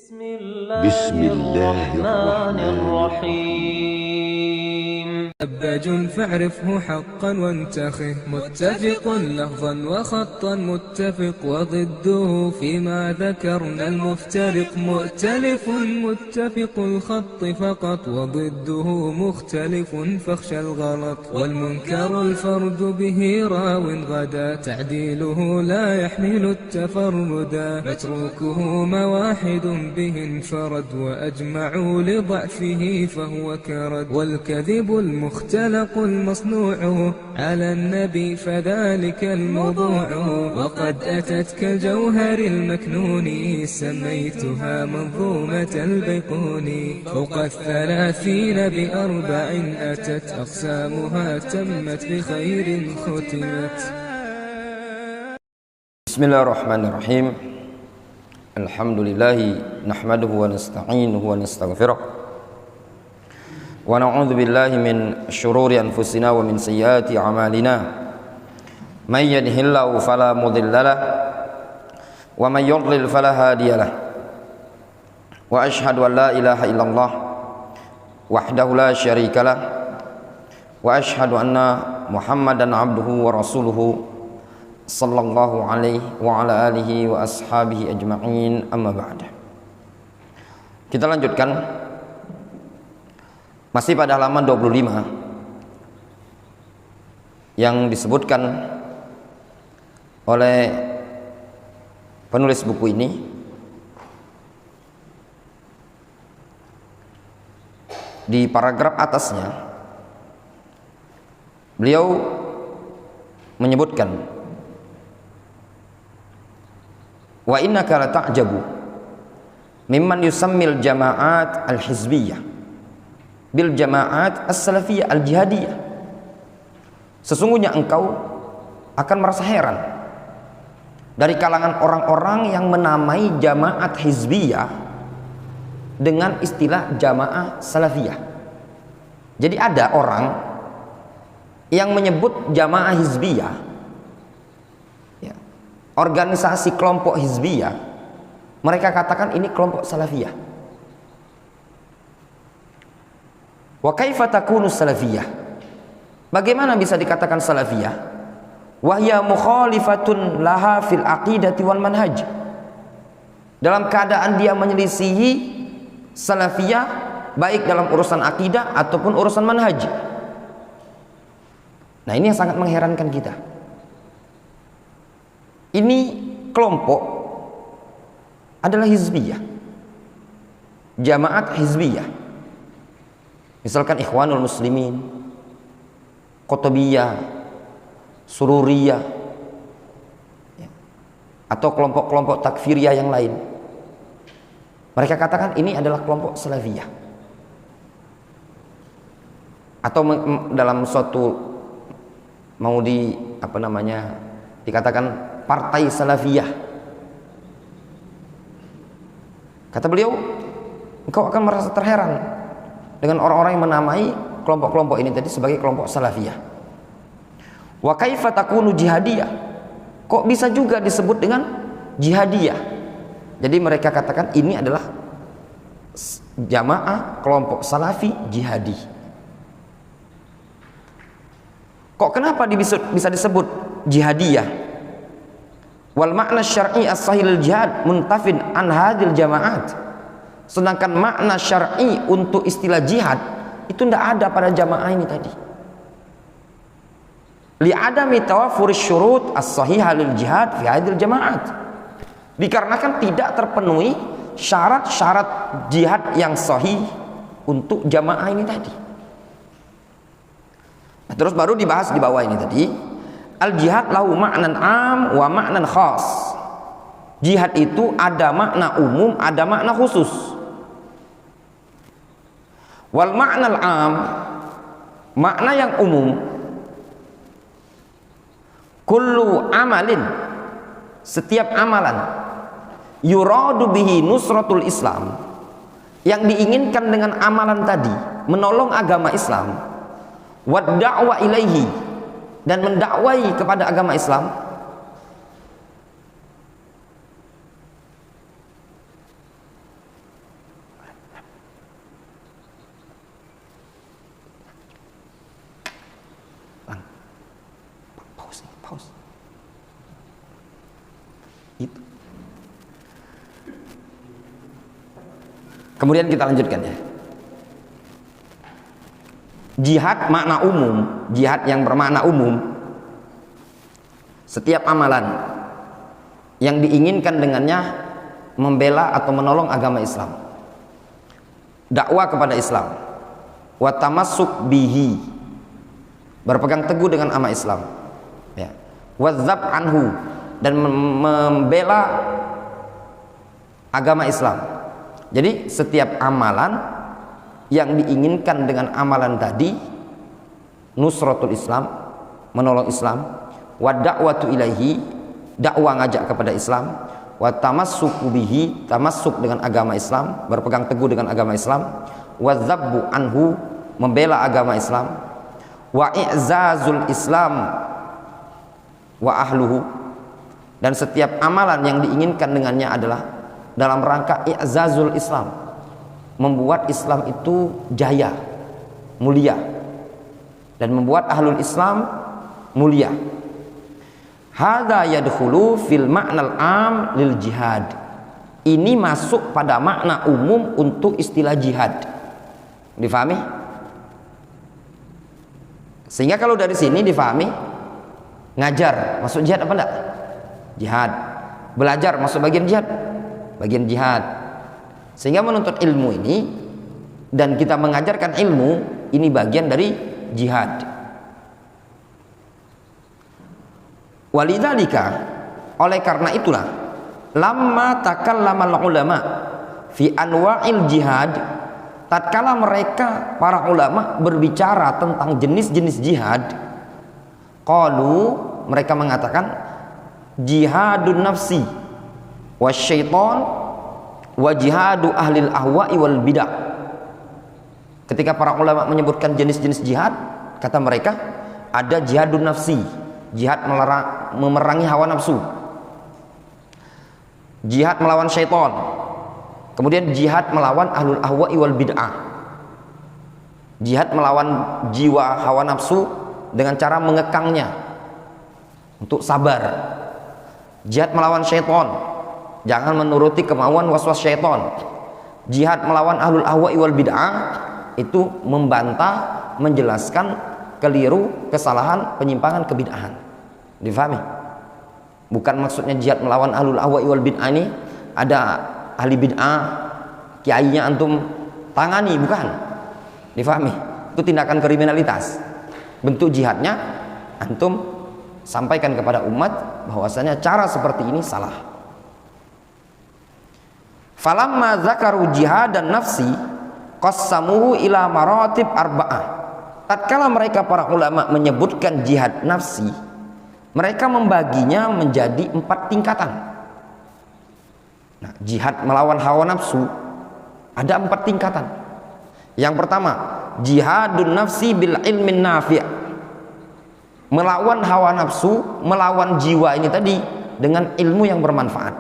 بسم الله الرحمن الرحيم. أباج فاعرفه حقا وانتخه، متفق لفظا وخطا متفق، وضده فيما ذكرنا المفترق، مؤتلف متفق الخط فقط، وضده مختلف فاخشى الغلط، والمنكر الفرد به راو غدا، تعديله لا يحمل التفردا، متروكه مواحد به انفرد، وأجمعوا لضعفه فهو كرد، والكذب المختلق المصنوع على النبي فذلك الموضوع، وقد أتت كالجوهر المكنون سميتها منظومة البيقوني، فوق 30 بأربع أتت أقسامها تمت بخير ختمت. بسم الله الرحمن الرحيم. الحمد لله نحمده ونستعينه ونستغفره ونعوذ بالله من شرور أنفسنا ومن سيئات أعمالنا، من يهده الله فلا مضل له ومن يضلل فلا هادي له، وأشهد أن لا إله إلا الله وحده لا شريك له، وأشهد أن محمدا عبده ورسوله sallallahu alaihi wa ala alihi wa ashabihi ajma'in, amma ba'd. Kita lanjutkan masih pada halaman 25 yang disebutkan oleh penulis buku ini. Di paragraf atasnya beliau menyebutkan, wa innaka la ta'jabu mimman yusammil jama'at al-hizbiyah bil jama'at as-salafiyah al-jihadiyah. Sesungguhnya engkau akan merasa heran dari kalangan orang-orang yang menamai jamaat hizbiyah dengan istilah jamaah salafiyah. Jadi ada orang yang menyebut jamaah hizbiyah, organisasi kelompok hizbiyah, mereka katakan ini kelompok salafiyah. Wa kaifa takunu salafiyah? Bagaimana bisa dikatakan salafiyah? Wa hiya mukhalifatun laha fil aqidati wal manhaj. Dalam keadaan dia menyelisihi salafiyah baik dalam urusan akidah ataupun urusan manhaj. Nah, ini yang sangat mengherankan kita. Ini kelompok adalah hizbiyah, jamaat hizbiyah. Misalkan Ikhwanul Muslimin, Qutbiyah, Sururiyah, atau kelompok-kelompok takfiriyah yang lain. Mereka katakan ini adalah kelompok salafiyah. Atau dalam suatu mau dikatakan partai salafiyah. Kata beliau, engkau akan merasa terheran dengan orang-orang yang menamai kelompok-kelompok ini tadi sebagai kelompok salafiyah. Wa kaifa takunu jihadiyah? Kok bisa juga disebut dengan jihadiyah? Jadi mereka katakan ini adalah jamaah kelompok salafi jihadi. Kok kenapa bisa disebut jihadiyah? Wal makna syar'i as-sahih jihad muntafin an hadil jamaat. Sedangkan makna syar'i untuk istilah jihad itu tidak ada pada jamaah ini tadi. Li adami tawaffur syurut as-sahihah lil jihad fi hadil jamaat. Dikarenakan tidak terpenuhi syarat-syarat jihad yang sahih untuk jamaah ini tadi. Nah, terus baru dibahas di bawah ini tadi. Al-jihad lahu ma'nan am wa ma'nan khas. Jihad itu ada makna umum, ada makna khusus. Wal ma'nal am, makna yang umum, kullu amalin, setiap amalan, yuradu bihi nusratul Islam, yang diinginkan dengan amalan tadi menolong agama Islam, wa da'wa ilaihi, dan mendakwai kepada agama Islam, Haus. Itu. Kemudian kita lanjutkan ya. Jihad makna umum, jihad yang bermakna umum, setiap amalan yang diinginkan dengannya membela atau menolong agama Islam, dakwah kepada Islam, wa tamassuk bihi, berpegang teguh dengan agama Islam, ya, wadzab anhu, dan membela agama Islam. Jadi setiap amalan yang diinginkan dengan amalan tadi, nusratul Islam, menolong Islam, wa da'watu ilaihi, dakwah ngajak kepada Islam, wa tamassuku bihi, tamassuk dengan agama Islam, berpegang teguh dengan agama Islam, wa dzabbu anhu, membela agama Islam, wa i'zazul Islam wa ahluhu, dan setiap amalan yang diinginkan dengannya adalah dalam rangka i'zazul Islam, membuat Islam itu jaya, mulia, dan membuat ahlul Islam mulia. Hadza yadkhulu fil ma'nal am lil jihad. Ini masuk pada makna umum untuk istilah jihad. Difahami? Sehingga kalau dari sini difahami, ngajar masuk jihad apa enggak? Jihad. Belajar masuk bagian jihad? Bagian jihad. Sehingga menuntut ilmu ini dan kita mengajarkan ilmu ini bagian dari jihad. Walidzalika, oleh karena itulah, lamma takallama ulama fi anwa'il jihad, tatkala mereka para ulama berbicara tentang jenis-jenis jihad, qalu, mereka mengatakan jihadun nafsi wasyaiton wa jihadu ahlil ahwa'i wal bidah. Ketika para ulama menyebutkan jenis-jenis jihad, kata mereka ada jihadun nafsi, jihad memerangi hawa nafsu, jihad melawan syaitan, kemudian jihad melawan ahlul ahwa'i wal bid'ah, jihad melawan jiwa hawa nafsu dengan cara mengekangnya untuk sabar, jihad melawan syaitan, jangan menuruti kemauan waswas syaitan, jihad melawan ahlul ahwa'i wal bid'ah, itu membantah, menjelaskan keliru, kesalahan, penyimpangan, kebid'ahan. Difahami? Bukan maksudnya jihad melawan ahlul ahwa'i wal bid'ah ini ada ahli bid'ah, kiainya antum tangani, bukan. Difahami? Itu tindakan kriminalitas. Bentuk jihadnya antum sampaikan kepada umat bahwasanya cara seperti ini salah. Falamma zakaru jihad dan nafsi qassamuhu ila maratib arba'ah. Tatkala mereka para ulama menyebutkan jihad nafsi, mereka membaginya menjadi 4 tingkatan. Nah, jihad melawan hawa nafsu ada 4 tingkatan. Yang pertama, jihadun nafsi bil ilmin nafi', melawan hawa nafsu, melawan jiwa ini tadi dengan ilmu yang bermanfaat.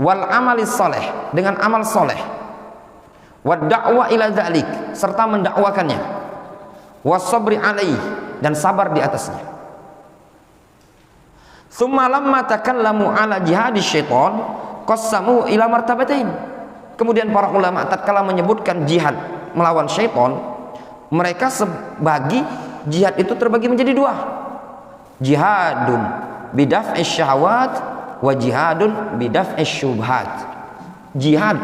Wal amalis soleh, dengan amal soleh, wad da'wa ila dzalik, serta mendakwakannya, wasabri alaih, dan sabar di atasnya. Tsumma lamma takallamu ala jihadis syaitan qassamu ila martabatain. Kemudian para ulama tatkala menyebutkan jihad melawan syaitan, mereka sebagi jihad itu terbagi menjadi 2. Jihadun bidaf'i syahwat wa jihadun bidaf'i syubhat. Jihad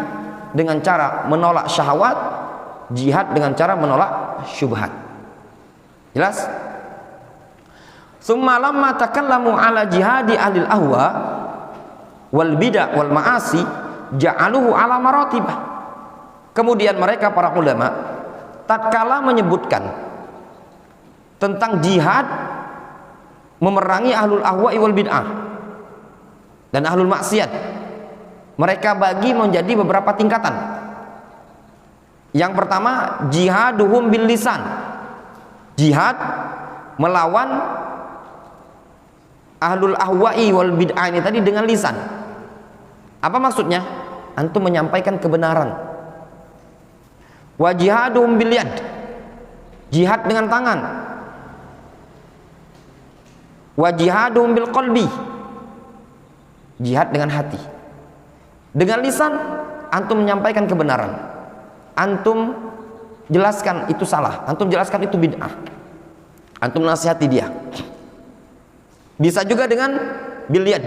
dengan cara menolak syahwat, jihad dengan cara menolak syubhat. Jelas? Tsumma lamma takallamu ala jihadi ahlil ahwa wal bidah wal ma'asi ja'aluhu ala maratibah. Kemudian mereka para ulama tatkala menyebutkan tentang jihad memerangi ahlul ahwa'i wal bid'ah dan ahlul maksiat, mereka bagi menjadi beberapa tingkatan. Yang pertama, jihaduhum bil lisan, jihad melawan ahlul ahwa'i wal bid'ah ini tadi dengan lisan. Apa maksudnya? Antum menyampaikan kebenaran. Wa jihaduhum bil yad, jihad dengan tangan. Wa jihadum bil qalbi, jihad dengan hati. Dengan lisan antum menyampaikan kebenaran, antum jelaskan itu salah, antum jelaskan itu bid'ah, antum nasihati dia. Bisa juga dengan bil yad.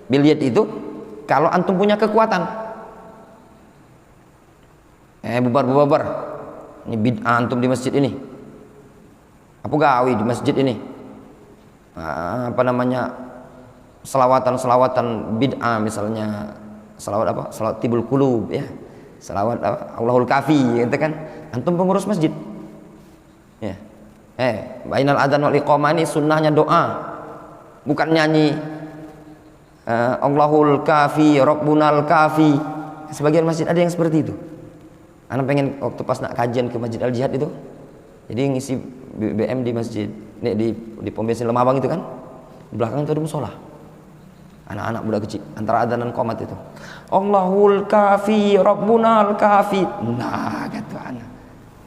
Bil yad itu kalau antum punya kekuatan, bubar, ini bid'ah antum di masjid ini, apa gawe di masjid ini, apa namanya, selawatan bid'ah, misalnya selawat apa, selawat tibul qulub ya, selawat apa, Allahul kafi gitu kan, antum pengurus masjid ya, bainal adzan wal iqamah ini sunnahnya doa, bukan nyanyi Allahul kafi Rabbunal kafi. Sebagian masjid ada yang seperti itu. Anak pengen waktu pas nak kajian ke Masjid Al Jihad itu, jadi ngisi BBM di masjid di pom bensin Lemabang itu kan, di belakang itu ada musola, anak-anak budak kecil antara adzan dan qomat itu, Allahul kafi Rabbunal kafi. Nah gitu anak,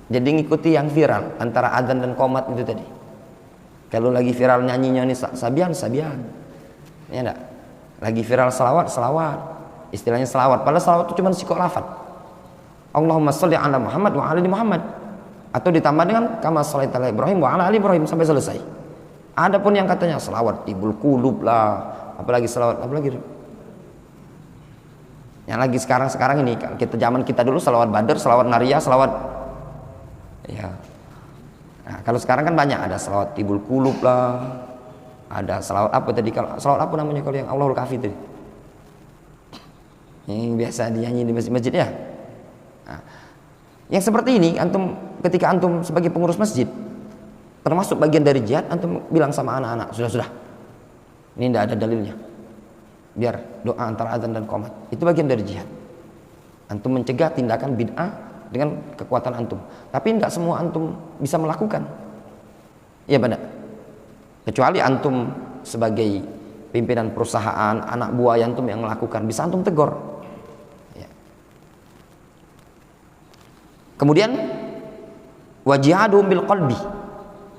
jadi ngikuti yang viral antara adzan dan qomat itu tadi. Kalau lagi viral nyanyinya ini sabian ya enggak, lagi viral selawat, istilahnya selawat, padahal selawat itu cuma sikok lafaz, Allahumma sholli ala Muhammad wa ala ali Muhammad, atau ditambah dengan kama sholaita ala Ibrahim wa ala ali Ibrahim sampai selesai. Adapun yang katanya selawat tibul qulub lah, apalagi selawat, apalagi yang lagi sekarang ini, kita zaman kita dulu selawat badar, selawat nariyah, selawat ya. Nah, kalau sekarang kan banyak, ada selawat tibul qulub lah, ada selawat apa tadi, kalau selawat apa namanya kalau yang Allahul kafi tadi, yang biasa dinyanyi di masjid-masjid ya. Nah, yang seperti ini antum, ketika antum sebagai pengurus masjid, termasuk bagian dari jihad, antum bilang sama anak-anak, sudah ini tidak ada dalilnya, biar doa antara azan dan qomat, itu bagian dari jihad. Antum mencegah tindakan bid'ah dengan kekuatan antum, tapi tidak semua antum bisa melakukan, ya benar, kecuali antum sebagai pimpinan perusahaan, anak buah antum yang melakukan, bisa antum tegur ya. Kemudian wajihadum bil qalbi,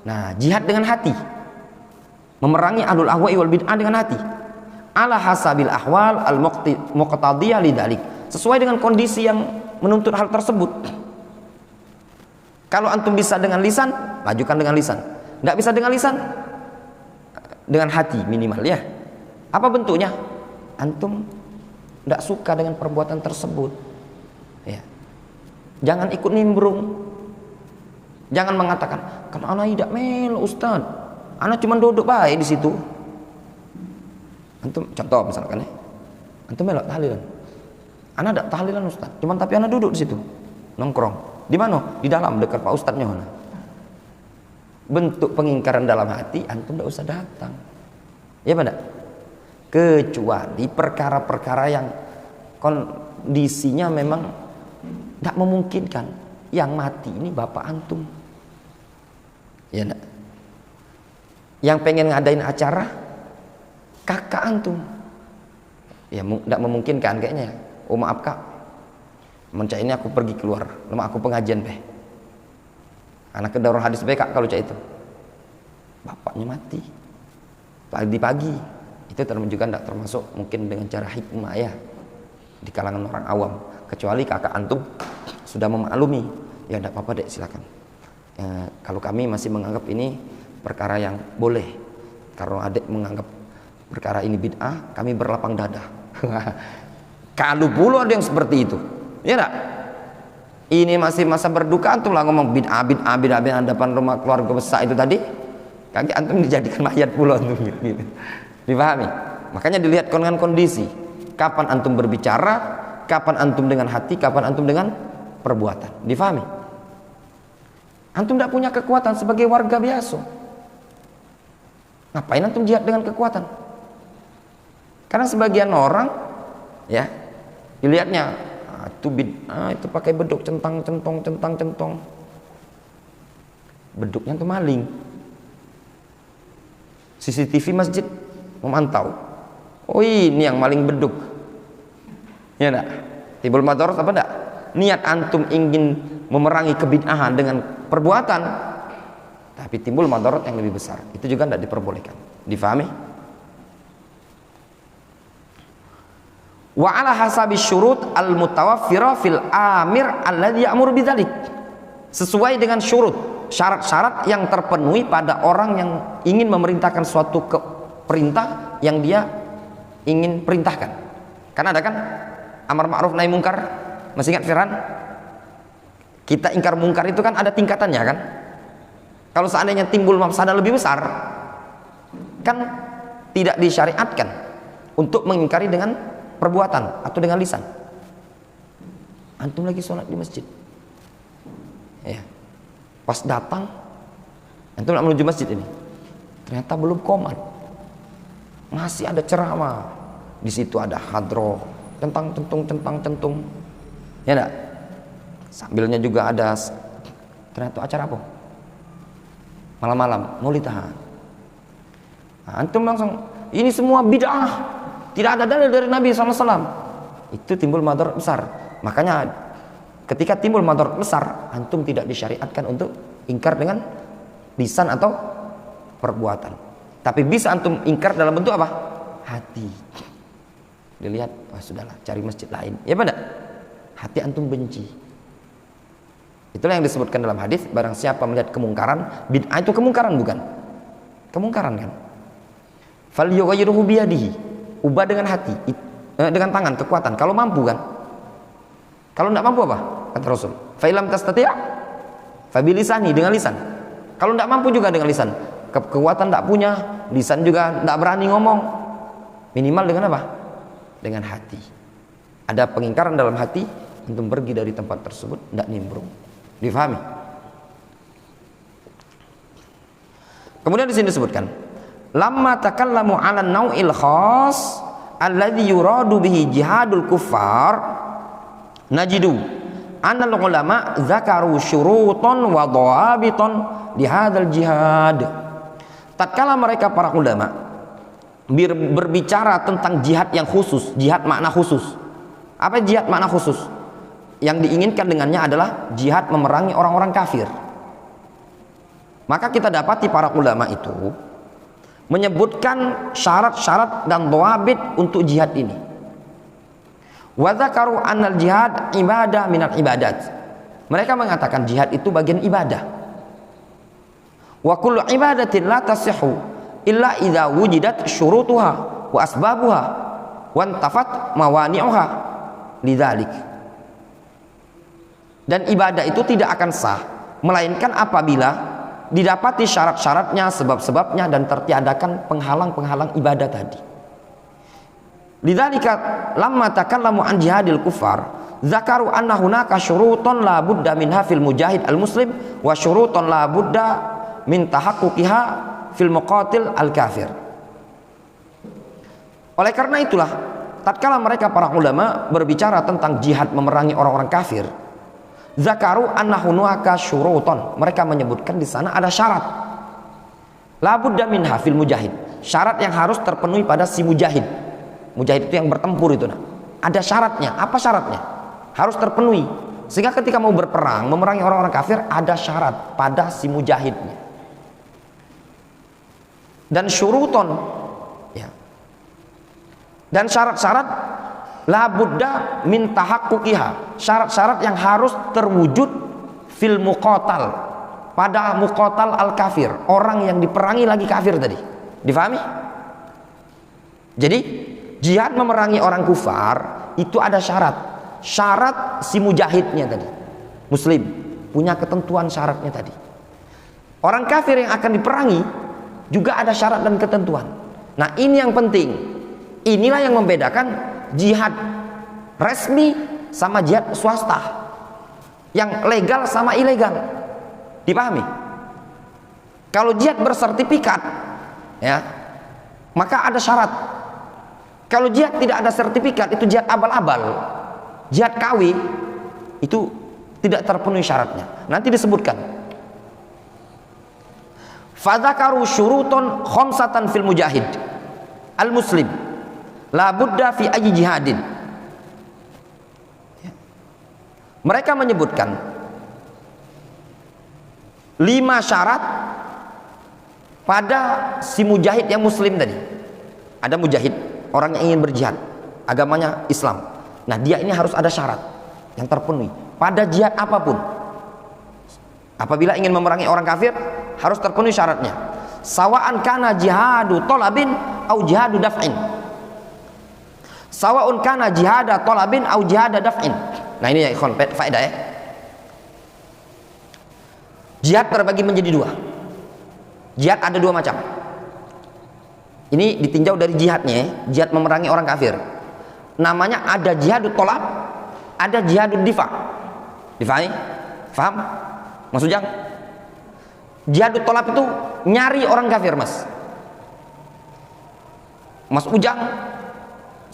nah jihad dengan hati, memerangi ahlul ahwa'i wal bid'ah dengan hati, ala hasabil ahwal al muqtadiyah lidzalik, sesuai dengan kondisi yang menuntut hal tersebut. Kalau antum bisa dengan lisan, majukan dengan lisan. Tidak bisa dengan lisan, dengan hati minimal ya. Apa bentuknya? Antum tidak suka dengan perbuatan tersebut ya. Jangan ikut nimbrung, jangan mengatakan kan anak tidak melo Ustaz, anak cuma duduk baik di situ. Antum contoh misalkan ya, antum melok tahlilan, anak tidak tahlilan Ustaz, cuman tapi anak duduk di situ nongkrong. Di mana? Di dalam, dekat Pak Ustadznya mana. Bentuk pengingkaran dalam hati, antum tidak usah datang ya benar, kecuali perkara-perkara yang kondisinya memang tidak memungkinkan. Yang mati ini bapak antum ya enggak, yang pengen ngadain acara kakak antum ya, tidak memungkinkan kayaknya. Oh maaf kak, mencak ini aku pergi keluar, lama aku pengajian beh, anak kedarur hadis beh kak, kalau cak itu bapaknya mati pagi-pagi, itu menunjukkan tidak termasuk mungkin dengan cara hikmah ya di kalangan orang awam, kecuali kakak antum sudah memaklumi, ya tidak apa-apa dek silakan. Kalau kami masih menganggap ini perkara yang boleh, karena adik menganggap perkara ini bid'ah, kami berlapang dada. Kalau pula ada yang seperti itu, ya enggak? Ini masih masa berduka, antum lah ngomong bid'ah depan rumah keluarga besar itu tadi, kaki antum dijadikan mayat pula antum gitu. Dipahami? Makanya dilihat dengan kondisi, kapan antum berbicara, kapan antum dengan hati, kapan antum dengan perbuatan. Difahami? Antum tidak punya kekuatan sebagai warga biasa, ngapain antum jihad dengan kekuatan? Karena sebagian orang ya dilihatnya itu bid'ah, itu pakai beduk centang centong, beduknya itu maling. CCTV masjid memantau, oh ini yang maling beduk ya enggak, timbul madarat apa enggak? Niat antum ingin memerangi kebid'ahan dengan perbuatan, tapi timbul madarat yang lebih besar, itu juga tidak diperbolehkan. Difahami? Wa ala hasabi syurut al-mutawaffirah fil amir alladhi ya'muru bidzalik. Sesuai dengan syurut, syarat-syarat yang terpenuhi pada orang yang ingin memerintahkan suatu perintah yang dia ingin perintahkan. Karena ada kan amar ma'ruf nahi mungkar. Masih ingat Fir'aun? Kita ingkar mungkar itu kan ada tingkatannya kan? Kalau seandainya timbul mafsadah lebih besar, kan tidak disyariatkan untuk mengingkari dengan perbuatan atau dengan lisan. Antum lagi sholat di masjid, ya, pas datang antum nak menuju masjid ini, ternyata belum qomat, masih ada ceramah, di situ ada hadroh tentang centung, ya enggak? Sambilnya juga ada, ternyata acara apa? Malam-malam maulid tahan. Nah, antum langsung ini semua bid'ah, tidak ada dalil dari Nabi SAW. Itu timbul madarat besar. Makanya ketika timbul madarat besar, antum tidak disyariatkan untuk ingkar dengan lisan atau perbuatan. Tapi bisa antum ingkar dalam bentuk apa? Hati. Dilihat, wah sudahlah, cari masjid lain. Ya benar. Hati antum benci. Itulah yang disebutkan dalam hadis, barang siapa melihat kemungkaran, bid'ah itu kemungkaran bukan? Kemungkaran kan? Falyughayyirhu biyadihi. Ubah dengan hati, dengan tangan, kekuatan. Kalau mampu kan? Kalau tidak mampu apa? Kata Rasul, fa illam tastati' fa bilisani, dengan lisan. Kalau tidak mampu juga dengan lisan. Kekuatan tidak punya, lisan juga tidak berani ngomong. Minimal dengan apa? Dengan hati. Ada pengingkaran dalam hati, untuk pergi dari tempat tersebut, tidak nimbrung. Difahami? Kemudian di sini disebutkan, lamma takallamu 'ala an-naw'il khas alladhi yuradu bihi jihadul kuffar, najidu anna al-ulama dzakaru syurutan wa dhawabitan li hadzal jihad. Tatkala mereka para ulama berbicara tentang jihad yang khusus, jihad makna khusus. Apa jihad makna khusus? Yang diinginkan dengannya adalah jihad memerangi orang-orang kafir. Maka kita dapati para ulama itu menyebutkan syarat-syarat dan dhawabit untuk jihad ini. Wa dzakaru annal jihad ibadah minal ibadat. Mereka mengatakan jihad itu bagian ibadah. Wa kullu ibadatin la tasihhu illa idza wujidat syurutuha wa asbabuha wa intafat mawani'uha lidzalik. Dan ibadah itu tidak akan sah melainkan apabila didapati syarat-syaratnya, sebab-sebabnya, dan tertiadakan penghalang-penghalang ibadah tadi. Lidzalika lamma takallamu an jihadil kufar zakaru anna hunaka syurutan la budda minha fil mujahid al muslim wa syurutan la budda min tahaqquqiha fil muqatil al kafir. Oleh karena itulah tatkala mereka para ulama berbicara tentang jihad memerangi orang-orang kafir, zakaru annahu nuaka syuruton, mereka menyebutkan di sana ada syarat. La budda minha fil mujahid, syarat yang harus terpenuhi pada si mujahid. Mujahid itu yang bertempur itu. Nah, ada syaratnya. Apa syaratnya? Harus terpenuhi. Sehingga ketika mau berperang memerangi orang-orang kafir, ada syarat pada si mujahidnya. Dan syuruton, ya. Dan syarat-syarat la budda min tahaqquqiha, syarat-syarat yang harus terwujud fil muqatal, pada muqatal al kafir, orang yang diperangi lagi kafir tadi. Difahami? Jadi jihad memerangi orang kufar itu ada syarat. Syarat si mujahidnya tadi, muslim, punya ketentuan syaratnya tadi. Orang kafir yang akan diperangi juga ada syarat dan ketentuan. Nah, ini yang penting. Inilah yang membedakan jihad resmi sama jihad swasta, yang legal sama ilegal. Dipahami? Kalau jihad bersertifikat, ya, maka ada syarat. Kalau jihad tidak ada sertifikat, itu jihad abal-abal, jihad KW, itu tidak terpenuhi syaratnya. Nanti disebutkan. Fadzakaru syuruton khamsatan fil mujahid al muslim la budda fi ayyi jihadin. Mereka menyebutkan 5 syarat pada si mujahid yang muslim tadi. Ada mujahid, orang yang ingin berjihad, agamanya Islam. Nah, dia ini harus ada syarat yang terpenuhi pada jihad apapun. Apabila ingin memerangi orang kafir, harus terpenuhi syaratnya. Sawa'an kana jihadu tolabin au jihadu daf'in. Sawa'un kana jihada tolabin au jihada daf'in. Nah, ini ya ikhwan, faedah ya. Jihad terbagi menjadi dua. Jihad ada dua macam. Ini ditinjau dari jihadnya, jihad memerangi orang kafir. Namanya ada jihadut tolab, ada jihadut difa. Difahami? Faham? Mas Ujang? Jihadut tolab itu nyari orang kafir, Mas. Mas Ujang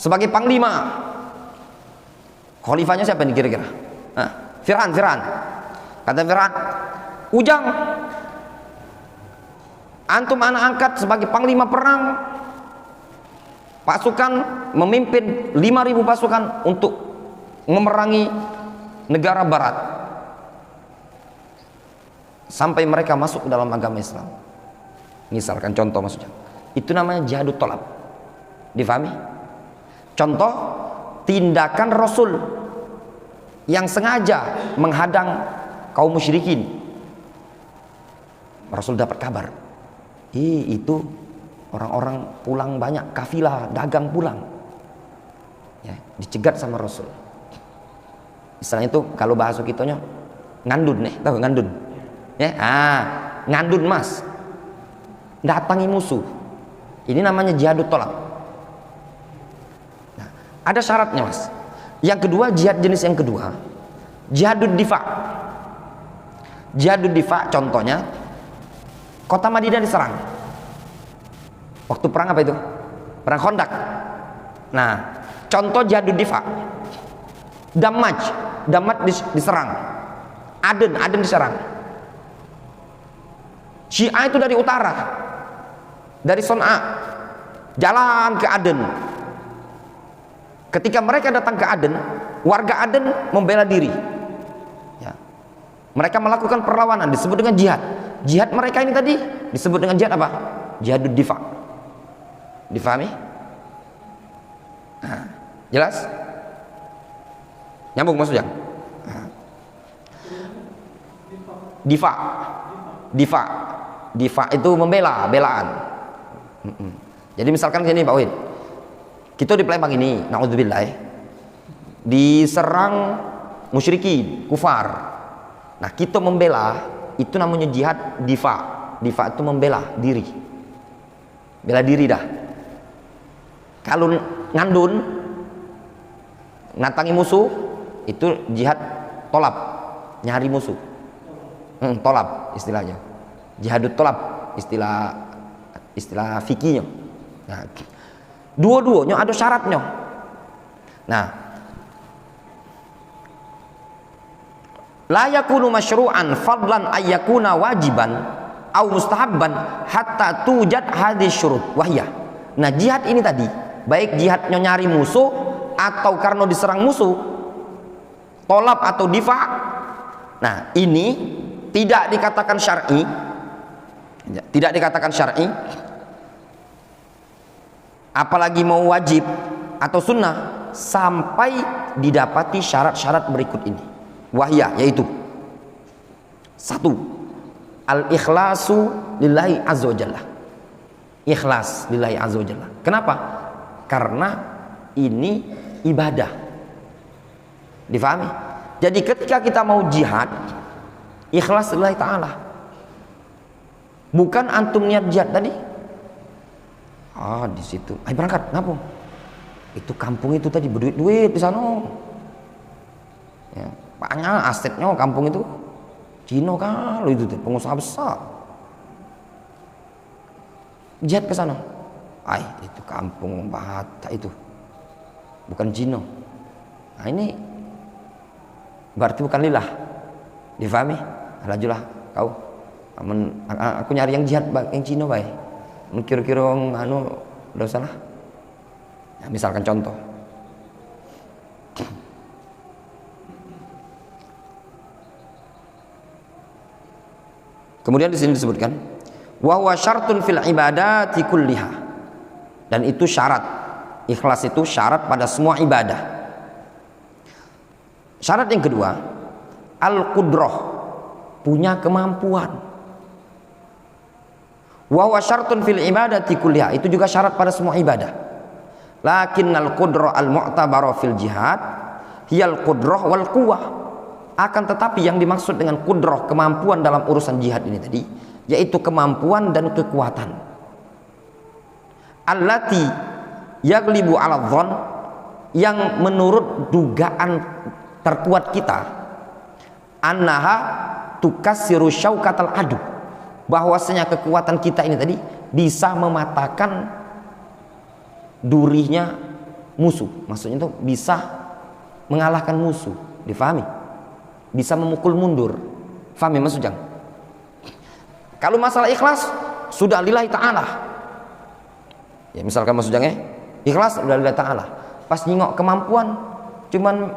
sebagai panglima, khalifahnya siapa nih kira-kira? Fir'aun. Kata Fir'aun, Ujang, antum anak angkat sebagai panglima perang, pasukan memimpin 5.000 pasukan untuk memerangi negara barat sampai mereka masuk ke dalam agama Islam. Misalkan contoh maksudnya, itu namanya jihadut tolab. Difahami? Contoh tindakan Rasul yang sengaja menghadang kaum musyrikin. Rasul dapat kabar, itu orang-orang pulang banyak, kafilah dagang pulang, ya, dicegat sama Rasul. Istilahnya itu kalau bahasa kitonya ngandun nih, tahu ngandun? Ya, ngandun Mas, datangi musuh. Ini namanya jihadut tolak. Nah, ada syaratnya Mas. Yang kedua, jihad jenis yang kedua, jihadut difa. Jihadut difa contohnya, kota Madinah diserang. Waktu perang apa itu? Perang Khandaq. Nah, contoh jihadut difa. Damaj diserang. Aden diserang. Syiah itu dari utara, dari Son'a, jalan ke Aden. Ketika mereka datang ke Aden, warga Aden membela diri. Ya. Mereka melakukan perlawanan, disebut dengan jihad. Jihad mereka ini tadi disebut dengan jihad apa? Jihadud difa. Difahami? Nah, jelas? Nyambung maksudnya? Nah. Difa itu membela, belaan. Jadi misalkan gini Pak Wid, kita di Palembang ini, naudzubillah, diserang musyrikin, kufar. Nah, kita membela, itu namanya jihad difa. Difa itu membela diri, bela diri dah. Kalau ngandun, natangi musuh, itu jihad tolab, nyari musuh. Tolab istilahnya, jihadut tolab istilah fikihnya. Nah, dua-duanya ada syaratnya. Nah, la yakunu masyru'an fadlan ayyakuna wajiban au mustahabban hatta tujad hadhihi syurut wahya. Nah, jihad ini tadi, baik jihadnya nyari musuh atau karena diserang musuh, tolab atau difa. Nah, ini tidak dikatakan syar'i, apalagi mau wajib atau sunnah sampai didapati syarat-syarat berikut ini. Wahya, yaitu 1. Al-ikhlasu lillahi azza wa jalla. Ikhlas lillahi azza wa jalla. Kenapa? Karena ini ibadah. Difahami? Jadi ketika kita mau jihad, ikhlas lillahi ta'ala. Bukan antum niat jihad tadi, di situ, ayo berangkat, ngapung? Itu kampung itu tadi berduit-duit di sana. Ya, banyak asetnya kampung itu. Cino kalau itu tuh pengusaha besar. Jihad ke sana. Itu kampung Batak itu. Bukan Cino. Nah, ini berarti bukan lillah. Difahami? Lanjutlah kau. Aku nyari yang jihad yang Cino baik. Kira-kira udah salah. Ya, misalkan contoh. Kemudian di sini disebutkan Wa huwa syartun fil ibadati kulliha. Dan itu syarat. Ikhlas itu syarat pada semua ibadah. Syarat yang kedua, al-qudrah, punya kemampuan. Wa huwa syartun fil ibadati kulliha, itu juga syarat pada semua ibadah. Lakinnal qudrah al-mu'tabara fil jihad hiyal qudrah wal quwwah. Akan tetapi yang dimaksud dengan qudrah, kemampuan dalam urusan jihad ini tadi, yaitu kemampuan dan kekuatan. Allati yaglibu 'ala dhon, yang menurut dugaan terkuat kita, annaha tukassiru syaukatal adu, bahwasanya kekuatan kita ini tadi bisa mematahkan durinya musuh. Maksudnya itu bisa mengalahkan musuh, difahami? Bisa memukul mundur. Fahami maksudnya? Kalau masalah ikhlas sudah lillahi ta'ala. Ya misalkan maksudnya ikhlas sudah lillahi ta'ala. Pas nyingok kemampuan cuman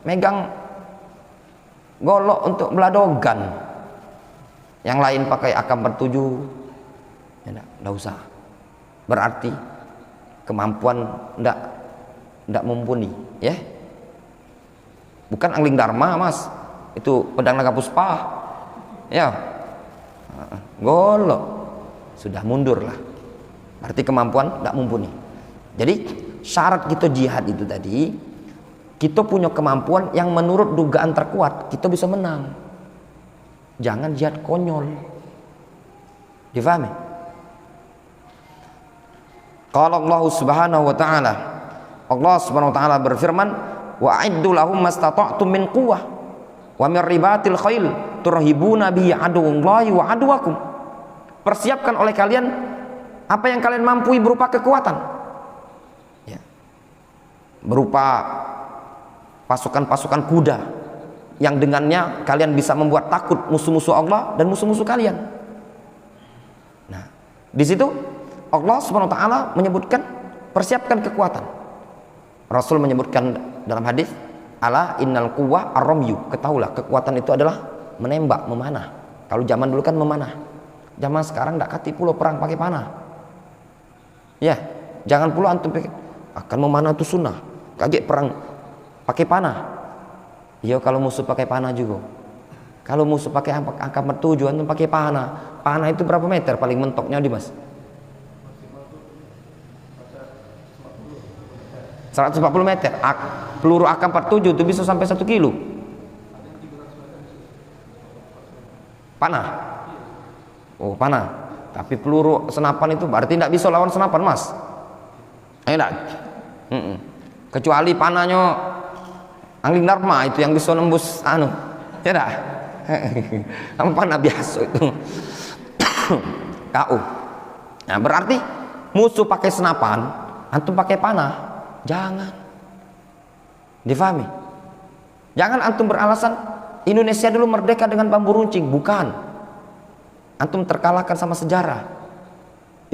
megang golok untuk beladogan, yang lain pakai AK-47, ya enggak usah. Berarti kemampuan enggak mumpuni, ya. Bukan angling dharma, Mas. Itu pedang naga puspa. Ya. Golok. Sudah mundur lah. Berarti kemampuan enggak mumpuni. Jadi syarat kita jihad itu tadi, kita punya kemampuan yang menurut dugaan terkuat kita bisa menang. Jangan jihad konyol. Difahami? Qala Allah Subhanahu wa taala, Allah Subhanahu wa taala berfirman, wa'iddu lahum mastata'tum min quwwah wa min ribatil khail turhibuna bihi aduwallahi wa aduwakum. Persiapkan oleh kalian apa yang kalian mampu berupa kekuatan, ya. Berupa pasukan-pasukan kuda yang dengannya kalian bisa membuat takut musuh-musuh Allah dan musuh-musuh kalian. Nah, di situ Allah Subhanahu wa taala menyebutkan persiapkan kekuatan. Rasul menyebutkan dalam hadis, ala innal quwwah ar-ramyu, ketahuilah kekuatan itu adalah menembak, memanah. Kalau zaman dulu kan memanah. Zaman sekarang enggak kati pula perang pakai panah. Ya, jangan pula antum pikir akan memanah itu sunnah. Kaget perang pakai panah. Iya, kalau musuh pakai panah juga. Kalau musuh pakai AK-47 antum pakai panah. Panah itu berapa meter paling mentoknya di Mas? 140 meter. Peluru AK-47 itu bisa sampai 1 kilo. Panah. Oh, panah. Tapi peluru senapan itu berarti tidak bisa lawan senapan, Mas. Enggak. Kecuali panahnya angling dharma itu yang bisa nembus ya enggak? Sama panah biasa itu. KU. Nah, berarti musuh pakai senapan, antum pakai panah. Jangan. Difahami? Jangan antum beralasan Indonesia dulu merdeka dengan bambu runcing. Bukan. Antum terkalahkan sama sejarah.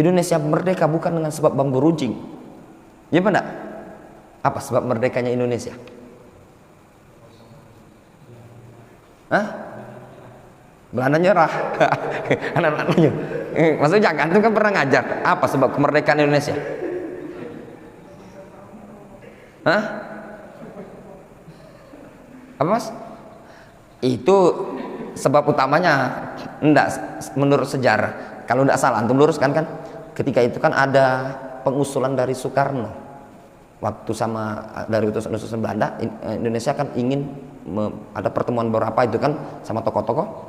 Indonesia merdeka bukan dengan sebab bambu runcing. Ya benar? Apa sebab merdekanya Indonesia? Hah? Belanda nyerah. Anak-anaknya. Maksudnya antum kan pernah ngajar apa sebab kemerdekaan Indonesia? Hah? Apa, Mas? Itu sebab utamanya enggak, menurut sejarah. Kalau enggak salah antum luruskan kan, ketika itu kan ada pengusulan dari Soekarno. Waktu sama dari utusan Belanda, Indonesia kan ingin ada pertemuan berapa itu kan sama tokoh-tokoh.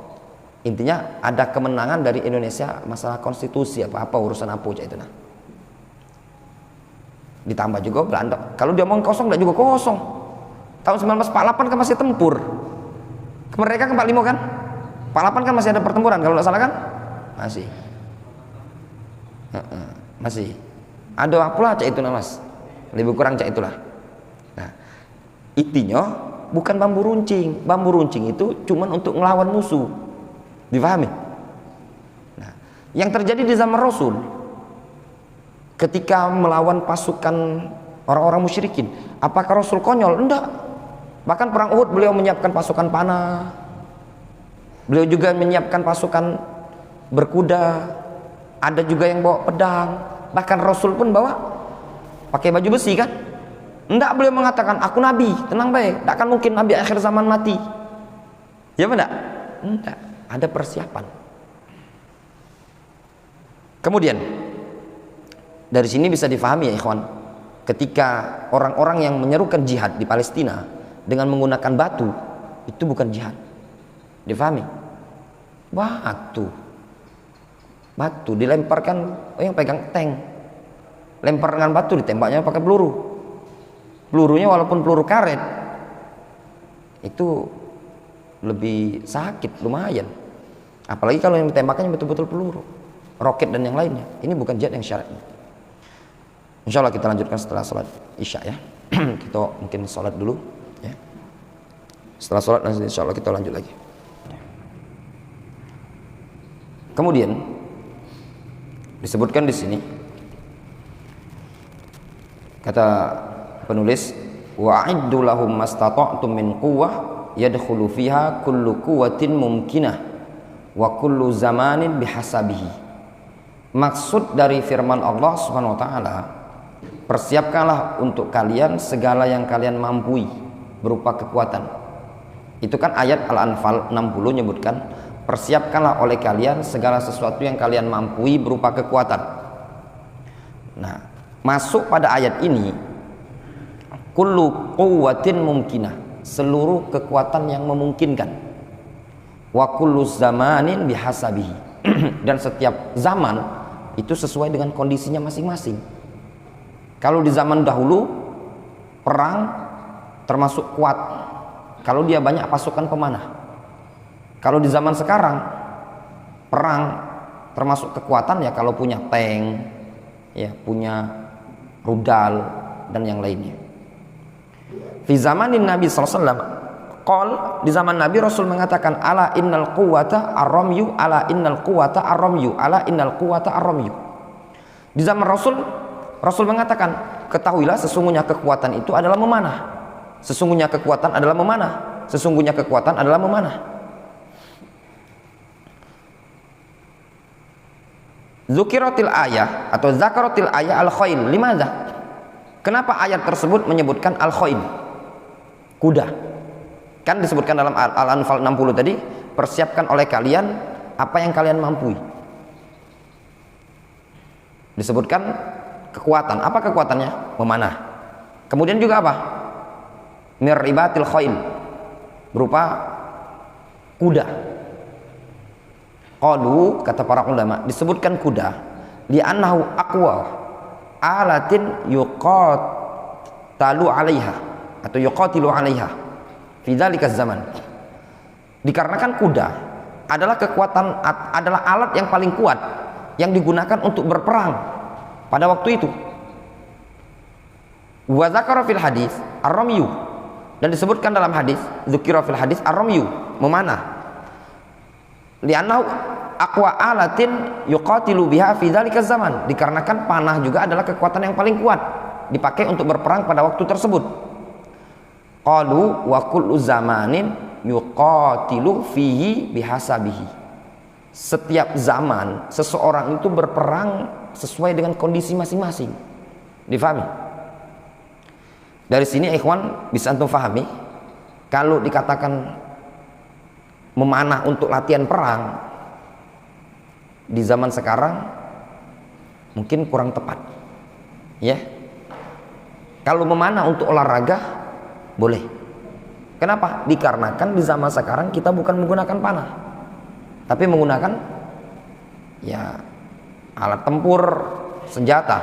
Intinya ada kemenangan dari Indonesia masalah konstitusi apa urusan apa aja itu nah. Ditambah juga Belanda. Kalau dia mau kosong enggak juga kosong. Tahun 1948 kan masih tempur. Kemerdekaan kan 45 kan? 48 kan masih ada pertempuran kalau enggak salah kan? Masih. Masih. Ada apalah cak itu nah, Mas. Lebih kurang cak itulah. Nah, intinya bukan bambu runcing. Bambu runcing itu cuman untuk melawan musuh. Difahami? Nah, yang terjadi di zaman Rasul ketika melawan pasukan orang-orang musyrikin, apakah Rasul konyol? Enggak. Bahkan perang Uhud beliau menyiapkan pasukan panah. Beliau juga menyiapkan pasukan berkuda. ada juga yang bawa pedang, bahkan Rasul pun bawa pakai baju besi kan. Enggak, beliau mengatakan aku nabi, tenang baik, tidak akan mungkin nabi akhir zaman mati. Ya benar? Enggak, ada persiapan. Kemudian dari sini bisa difahami ya ikhwan, ketika orang-orang yang menyerukan jihad di Palestina dengan menggunakan batu, itu bukan jihad. Difahami? Batu dilemparkan, yang pegang tank, lempar dengan batu, ditembaknya pakai peluru. Pelurunya walaupun peluru karet, itu lebih sakit lumayan. Apalagi kalau yang ditembaknya betul-betul peluru, roket dan yang lainnya. Ini bukan jihad yang syar'i. Insya Allah kita lanjutkan setelah sholat isya ya. Kita mungkin sholat dulu ya. Setelah sholat nanti insya Allah kita lanjut lagi. Kemudian disebutkan di sini, kata penulis, wa'iddu lahum mastata'tum min quwwah yadkhulu fiha kullu quwwatin mumkinah wa kullu zamanin bihasabihi. Maksud dari firman Allah Subhanahu wa taala, persiapkanlah untuk kalian segala yang kalian mampu berupa kekuatan. Itu kan ayat Al-Anfal 60 nyebutkan, persiapkanlah oleh kalian segala sesuatu yang kalian mampu berupa kekuatan. Nah, masuk pada ayat ini kullu quwwatin mumkinah, seluruh kekuatan yang memungkinkan, wa kullu zamanin bihasabihi, dan setiap zaman itu sesuai dengan kondisinya masing-masing. Kalau di zaman dahulu perang termasuk kuat kalau dia banyak pasukan pemanah. Kalau di zaman sekarang perang termasuk kekuatan ya kalau punya tank, ya punya rudal dan yang lainnya. Di zamanin Nabi SAW, di zaman Nabi Rasul mengatakan, ala innal quwwata ar-ramyu, ala innal quwwata ar-ramyu, ala innal quwwata ar-ramyu. Di zaman Rasul mengatakan, ketahuilah sesungguhnya kekuatan itu adalah memanah. Sesungguhnya kekuatan adalah memanah. Sesungguhnya kekuatan adalah memanah. Zukiratil ayah atau zakaratil ayah al-khayl. Limadha? Kenapa ayat tersebut menyebutkan al-khayl? Kuda. Kan disebutkan dalam Al-Anfal 60 tadi, persiapkan oleh kalian apa yang kalian mampu. Disebutkan kekuatan. Apa kekuatannya? Memanah. Kemudian juga apa? Mirribatil khayl, berupa kuda. Qalu, kata para ulama, disebutkan kuda li'annahu aqwa alatin yuqatalu 'alaiha atau yuqatilu 'alaiha fi dzalikaz zaman. Dikarenakan kuda adalah kekuatan, adalah alat yang paling kuat yang digunakan untuk berperang pada waktu itu. Wa dzakara fil hadis ar-ramyu, dan disebutkan dalam hadis, dzukira fil hadis ar-ramyu, memanah. Li'annahu aqwa alatin yuqatilu biha fi dzalikaz zaman, dikarenakan panah juga adalah kekuatan yang paling kuat dipakai untuk berperang pada waktu tersebut. Qalu wa kullu zamanin yuqatilu fihi bihasabihi. Setiap zaman seseorang itu berperang sesuai dengan kondisi masing-masing. Difahami? Dari sini ikhwan bisa antum fahami, kalau dikatakan memanah untuk latihan perang di zaman sekarang mungkin kurang tepat. Ya. Kalau memanah untuk olahraga boleh. Kenapa? Dikarenakan di zaman sekarang kita bukan menggunakan panah, tapi menggunakan ya alat tempur, senjata.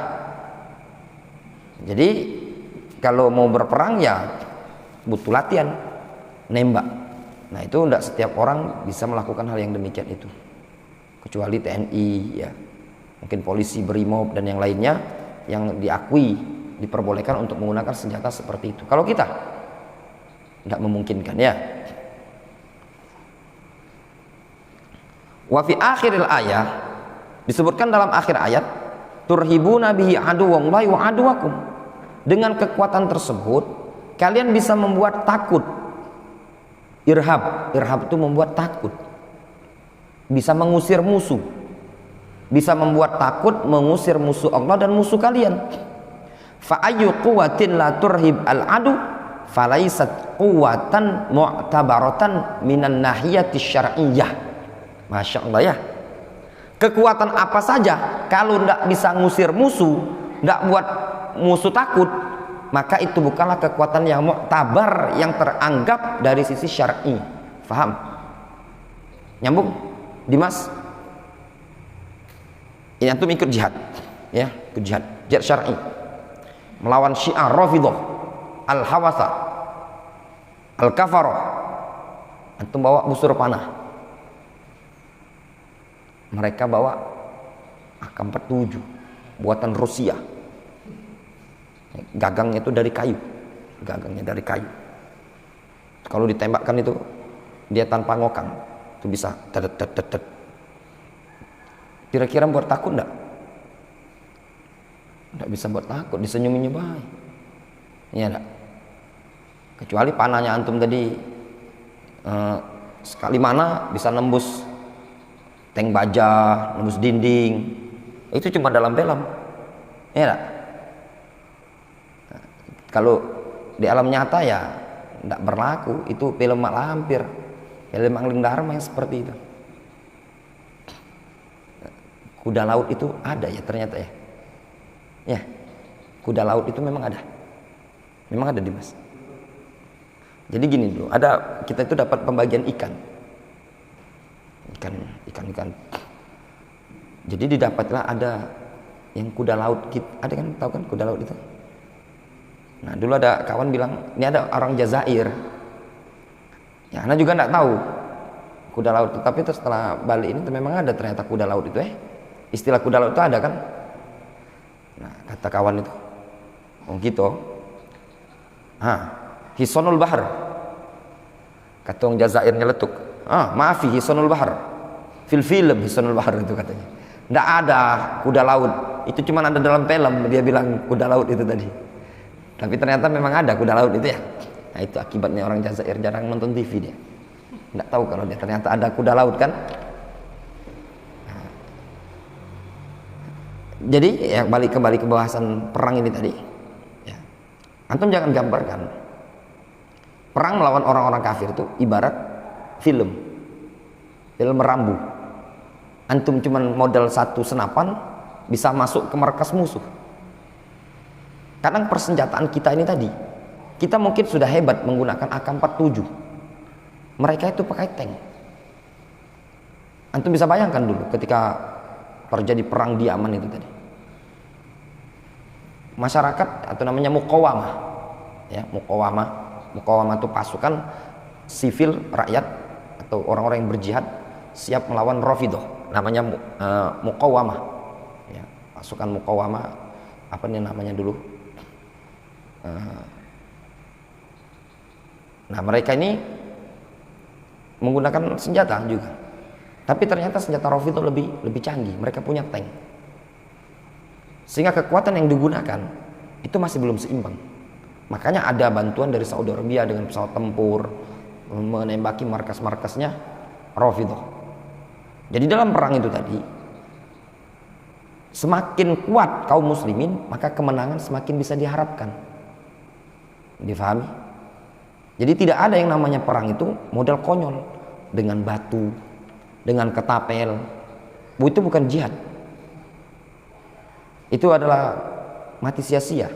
Jadi kalau mau berperang ya butuh latihan, nembak. Nah itu tidak setiap orang bisa melakukan hal yang demikian itu, kecuali TNI ya, mungkin polisi, BRIMOB dan yang lainnya yang diakui diperbolehkan untuk menggunakan senjata seperti itu. Kalau kita tidak memungkinkan ya. Wa fi akhiril ayat, disebutkan dalam akhir ayat, turhibuna bihi aduwallahi wa aduwakum. Dengan kekuatan tersebut kalian bisa membuat takut. Irhab itu membuat takut, bisa mengusir musuh. bisa membuat takut, mengusir musuh Allah dan musuh kalian. Fa ayyu quwwatin la turhib al adu falaisat quwwatan mu'tabaratan minan nahiyati syar'iyyah. Masya Allah ya. Kekuatan apa saja kalau tidak bisa ngusir musuh, tidak buat musuh takut, maka itu bukanlah kekuatan yang mu'tabar, yang teranggap dari sisi syar'i. Faham? Nyambung? Dimas? Ini antum ikut jihad, ya, ikut jihad, jihad syar'i, melawan Syiah Rafidhah, Al-Hawatha, Al-Kafarah. Antum bawa busur panah, mereka bawa AK-47 buatan Rusia, gagangnya itu dari kayu, gagangnya dari kayu. Kalau ditembakkan itu dia tanpa ngokang, itu bisa tetet. Kira-kira buat takut enggak? Enggak bisa buat takut, disenyumin baik. Iya enggak? Kecuali panahnya antum tadi sekali mana bisa nembus tank baja, nembus dinding. Itu cuma dalam film. Iya enggak? Nah, kalau di alam nyata ya enggak berlaku, itu film mak lampir. Film Angling Dharma yang seperti itu. Kuda laut itu ada ya ternyata ya. Ya, kuda laut itu memang ada. Memang ada Dimas. Jadi gini dulu, kita itu dapat pembagian ikan. Ikan. Jadi didapatlah ada yang kuda laut, ada kan, tahu kan kuda laut itu? Nah, dulu ada kawan bilang, ini ada orang Jazair. Ya, Ana juga enggak tahu kuda laut itu, tapi terus setelah balik ini memang ada ternyata kuda laut itu Istilah kuda laut itu ada kan? Nah, kata kawan itu, oh gitu. Hisonul bahar. Kata orang Jazair nyeletuk. Maafi hisonul bahar. Film hisonul bahar itu katanya. Nggak ada kuda laut. Itu cuma ada dalam film, dia bilang kuda laut itu tadi. Tapi ternyata memang ada kuda laut itu ya. Nah, itu akibatnya orang Jazair jarang nonton TV dia. Nggak tahu kalau dia ternyata ada kuda laut kan. Jadi ya kembali ke bahasan perang ini tadi ya. Antum jangan gambarkan perang melawan orang-orang kafir itu ibarat film merambu. Antum cuman modal satu senapan bisa masuk ke markas musuh. Kadang persenjataan kita ini tadi, kita mungkin sudah hebat menggunakan AK-47, mereka itu pakai tank. Antum bisa bayangkan dulu ketika terjadi perang di Yaman itu tadi, masyarakat atau namanya muqawamah ya, muqawamah itu pasukan sivil rakyat atau orang-orang yang berjihad siap melawan Rafidhah, namanya muqawamah ya, pasukan muqawamah, apa nih namanya dulu, nah mereka ini menggunakan senjata juga. Tapi ternyata senjata Rafidhah lebih canggih. Mereka punya tank. Sehingga kekuatan yang digunakan itu masih belum seimbang. Makanya ada bantuan dari Saudi Arabia dengan pesawat tempur menembaki markas-markasnya Rafidhah. Jadi dalam perang itu tadi, semakin kuat kaum muslimin, maka kemenangan semakin bisa diharapkan. Difahami? Jadi tidak ada yang namanya perang itu modal konyol dengan batu, dengan ketapel. Itu bukan jihad. Itu adalah mati sia-sia.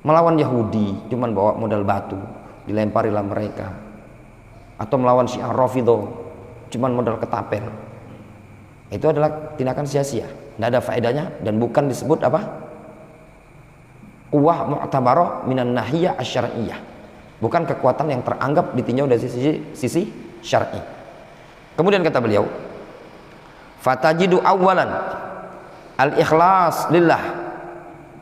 Melawan Yahudi cuman bawa modal batu, dilemparilah mereka. Atau melawan Syiah Rafidhah cuman modal ketapel. Itu adalah tindakan sia-sia, tidak ada faedahnya dan bukan disebut apa? Quwwah mu'tabarah minan nahiyah asy-syar'iyyah. Bukan kekuatan yang teranggap ditinjau dari sisi syar'i. Kemudian kata beliau, fatajidu awalan al-ikhlas lillah,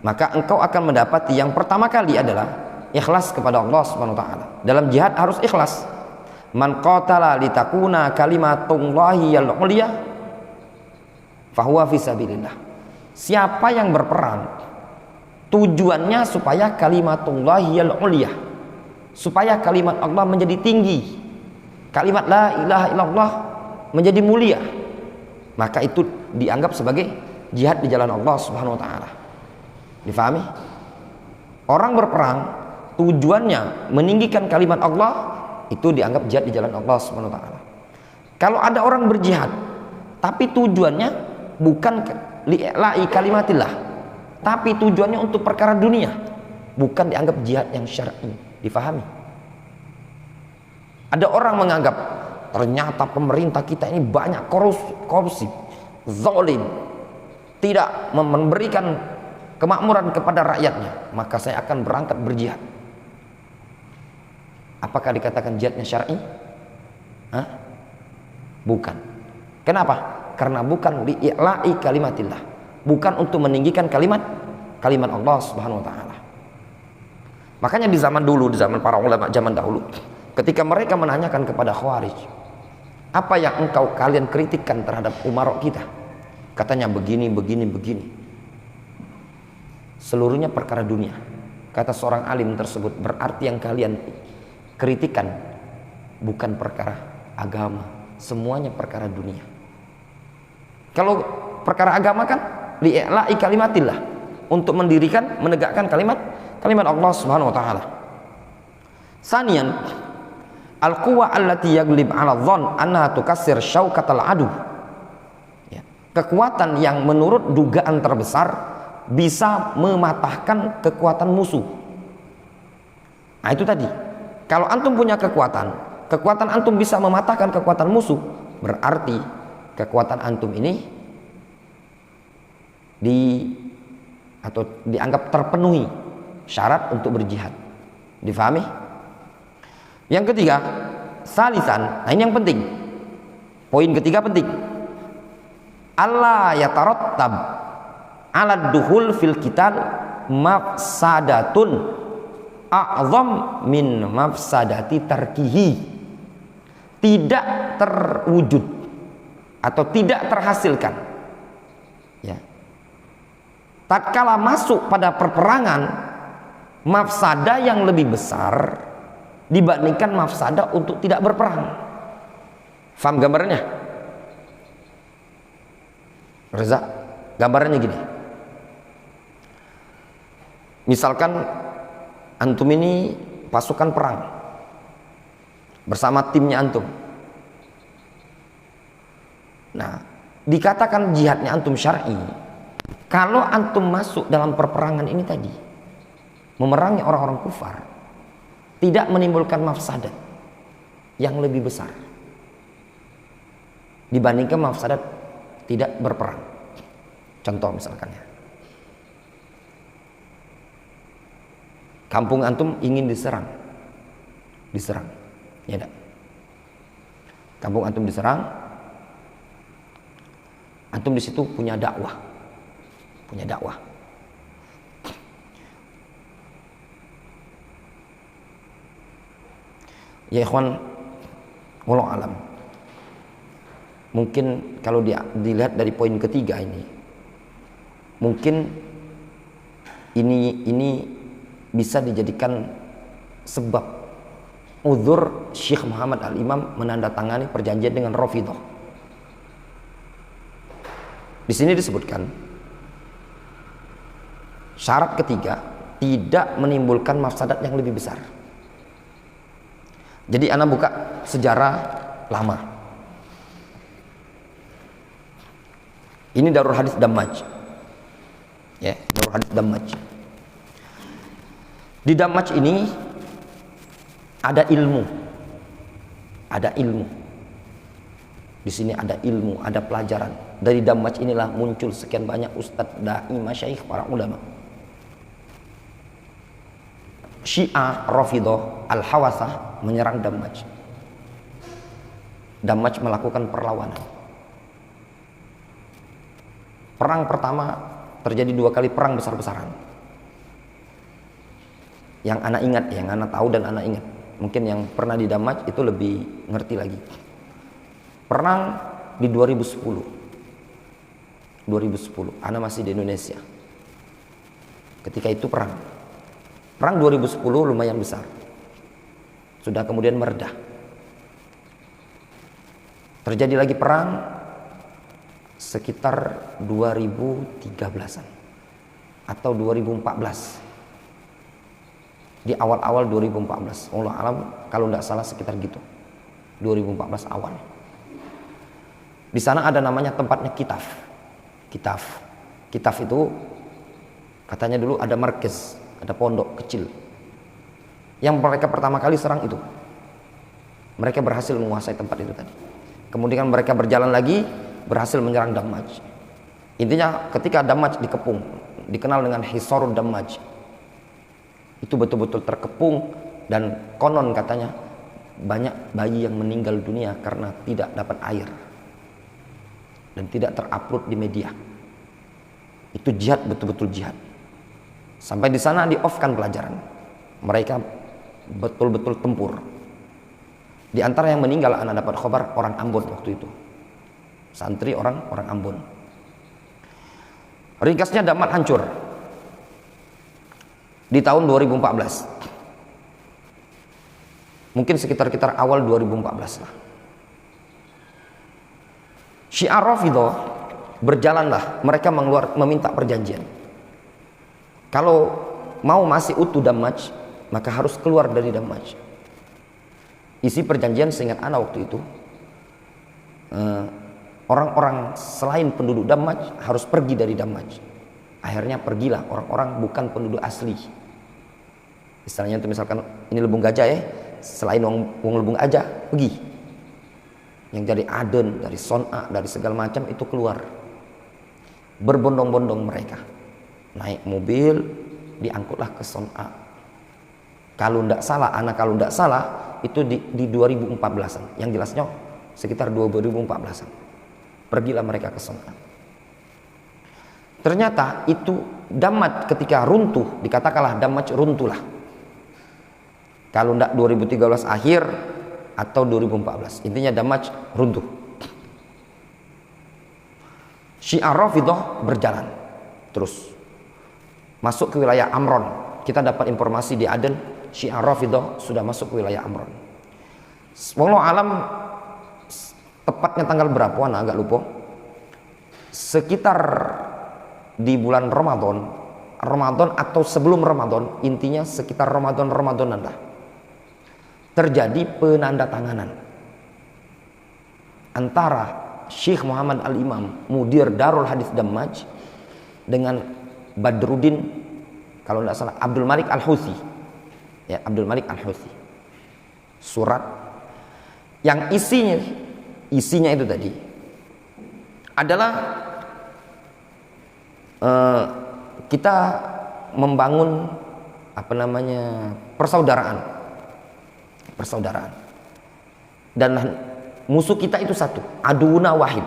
maka engkau akan mendapati yang pertama kali adalah ikhlas kepada Allah Subhanahu wa taala. Dalam jihad harus ikhlas. Man qatala litakuna kalimatullahi al-ulya fahuwa fi sabilillah. Siapa yang berperang tujuannya supaya kalimatullahi al-ulya, supaya kalimat Allah menjadi tinggi, kalimat la ilaha illallah menjadi mulia, maka itu dianggap sebagai jihad di jalan Allah Subhanahu wa taala. Difahami? Orang berperang tujuannya meninggikan kalimat Allah, itu dianggap jihad di jalan Allah Subhanahu wa taala. Kalau ada orang berjihad tapi tujuannya bukan li'la'i kalimatillah, tapi tujuannya untuk perkara dunia, bukan dianggap jihad yang syar'i. Difahami? Ada orang menganggap ternyata pemerintah kita ini banyak korupsi, zalim, tidak memberikan kemakmuran kepada rakyatnya, maka saya akan berangkat berjihad. Apakah dikatakan jihadnya syar'i? Bukan. Kenapa? Karena bukan li'la'i kalimatillah, bukan untuk meninggikan kalimat Allah Subhanahu wa taala. Makanya di zaman dulu, di zaman para ulama zaman dahulu, ketika mereka menanyakan kepada Khawarij, apa yang kalian kritikkan terhadap umarok kita? Katanya begini. Seluruhnya perkara dunia. Kata seorang alim tersebut, berarti yang kalian kritikan bukan perkara agama, semuanya perkara dunia. Kalau perkara agama kan li'la'i kalimatillah, untuk mendirikan, menegakkan kalimat Allah Subhanahu wa taala. Sanian, al-quwa allati yaglib 'ala dhann annaha tukassir syaukatal adu. Ya. Kekuatan yang menurut dugaan terbesar bisa mematahkan kekuatan musuh. Nah itu tadi, kalau antum punya kekuatan antum bisa mematahkan kekuatan musuh, berarti kekuatan antum ini dianggap terpenuhi syarat untuk berjihad. Difahami? Yang ketiga, salisan, nah ini yang penting. Poin ketiga penting. Allah yatarattab 'ala duhul fil qital mafsadatun a'zam min mafsadati tarkihi. Tidak terwujud atau tidak terhasilkan, ya, tatkala masuk pada perperangan, mafsada yang lebih besar dibandingkan mafsada untuk tidak berperang. Faham gambarnya? Reza, gambarannya gini. Misalkan antum ini pasukan perang bersama timnya antum. Nah, dikatakan jihadnya antum syar'i kalau antum masuk dalam perperangan ini tadi, memerangi orang-orang kufar, tidak menimbulkan mafsadat yang lebih besar dibandingkan mafsadat tidak berperang. Contoh misalkan ya, kampung antum ingin diserang, ya enggak? Kampung antum diserang, antum di situ punya dakwah. Ya ikhwan, wallahu alam. Mungkin kalau dilihat dari poin ketiga ini, mungkin ini bisa dijadikan sebab uzur Syekh Muhammad Al-Imam menandatangani perjanjian dengan Rafidhah. Di sini disebutkan syarat ketiga, tidak menimbulkan mafsadat yang lebih besar. Jadi ana buka sejarah lama. Ini Darul Hadits Dammaj. Ya, Darul Hadits Dammaj. Di Dammaj ini ada ilmu. Di sini ada ilmu, ada pelajaran. Dari Dammaj inilah muncul sekian banyak ustadz, dai, masyayikh, para ulama. Syiah Rafidhah Al-Hawasah menyerang Dammaj. Dammaj melakukan perlawanan. Perang pertama terjadi 2 kali perang besar-besaran. Yang anak ingat, yang anak tahu dan anak ingat. Mungkin yang pernah di Dammaj itu lebih ngerti lagi. Perang di 2010. Anak masih di Indonesia. Ketika itu perang 2010 lumayan besar. Sudah kemudian meredah. Terjadi lagi perang sekitar 2013-an atau 2014. Di awal-awal 2014. Allah alam kalau tidak salah sekitar gitu. 2014 awal. Di sana ada namanya tempatnya Kitaf. Kitaf itu katanya dulu ada markes, ada pondok kecil. Yang mereka pertama kali serang itu. Mereka berhasil menguasai tempat itu tadi. Kemudian mereka berjalan lagi, berhasil menyerang Damaj. Intinya ketika Damaj dikepung, dikenal dengan Hisarud Damaj. Itu betul-betul terkepung dan konon katanya banyak bayi yang meninggal dunia karena tidak dapat air dan tidak terupload di media. Itu jihad, betul-betul jihad. Sampai di sana di off kan pelajaran. Mereka betul-betul tempur. Di antara yang meninggal anak dapat khabar orang Ambon waktu itu. Santri orang Ambon. Ringkasnya Damaj hancur di tahun 2014. Mungkin sekitar awal 2014 lah. Syiah Rafidhah berjalanlah, mereka meminta perjanjian. Kalau mau masih utuh Damaj, maka harus keluar dari Damaj. Isi perjanjian seingat ana waktu itu, orang-orang selain penduduk Damaj harus pergi dari Damaj. Akhirnya pergilah orang-orang bukan penduduk asli. Istilahnya itu misalkan ini Lembung Gajah ya, selain wong Lembung aja pergi. Yang dari Aden, dari Son'a, dari segala macam itu keluar. Berbondong-bondong mereka. Naik mobil, diangkutlah ke Son'a. Kalau tidak salah, itu di 2014-an. Yang jelasnya sekitar 2014-an. Pergilah mereka ke Son'a. Ternyata itu Damaj ketika runtuh, dikatakanlah Damaj runtuhlah. Kalau tidak 2013 akhir atau 2014, intinya Damaj runtuh. Syiah Rafidhah berjalan terus masuk ke wilayah Amron. Kita dapat informasi di Aden, Syiah Rafidhah sudah masuk ke wilayah Amron. Wallahu alam tepatnya tanggal berapa ana agak lupa. Sekitar di bulan Ramadan atau sebelum Ramadan, intinya sekitar Ramadan-Ramadanan lah, terjadi penandatanganan antara Syekh Muhammad Al-Imam Mudir Darul Hadis Damaj dengan Badruddin, kalau tidak salah Abdul Malik Al-Houthi. Ya, Abdul Malik Al-Houthi. Surat yang isinya itu tadi adalah kita membangun persaudaraan, dan musuh kita itu satu, aduuna wahid,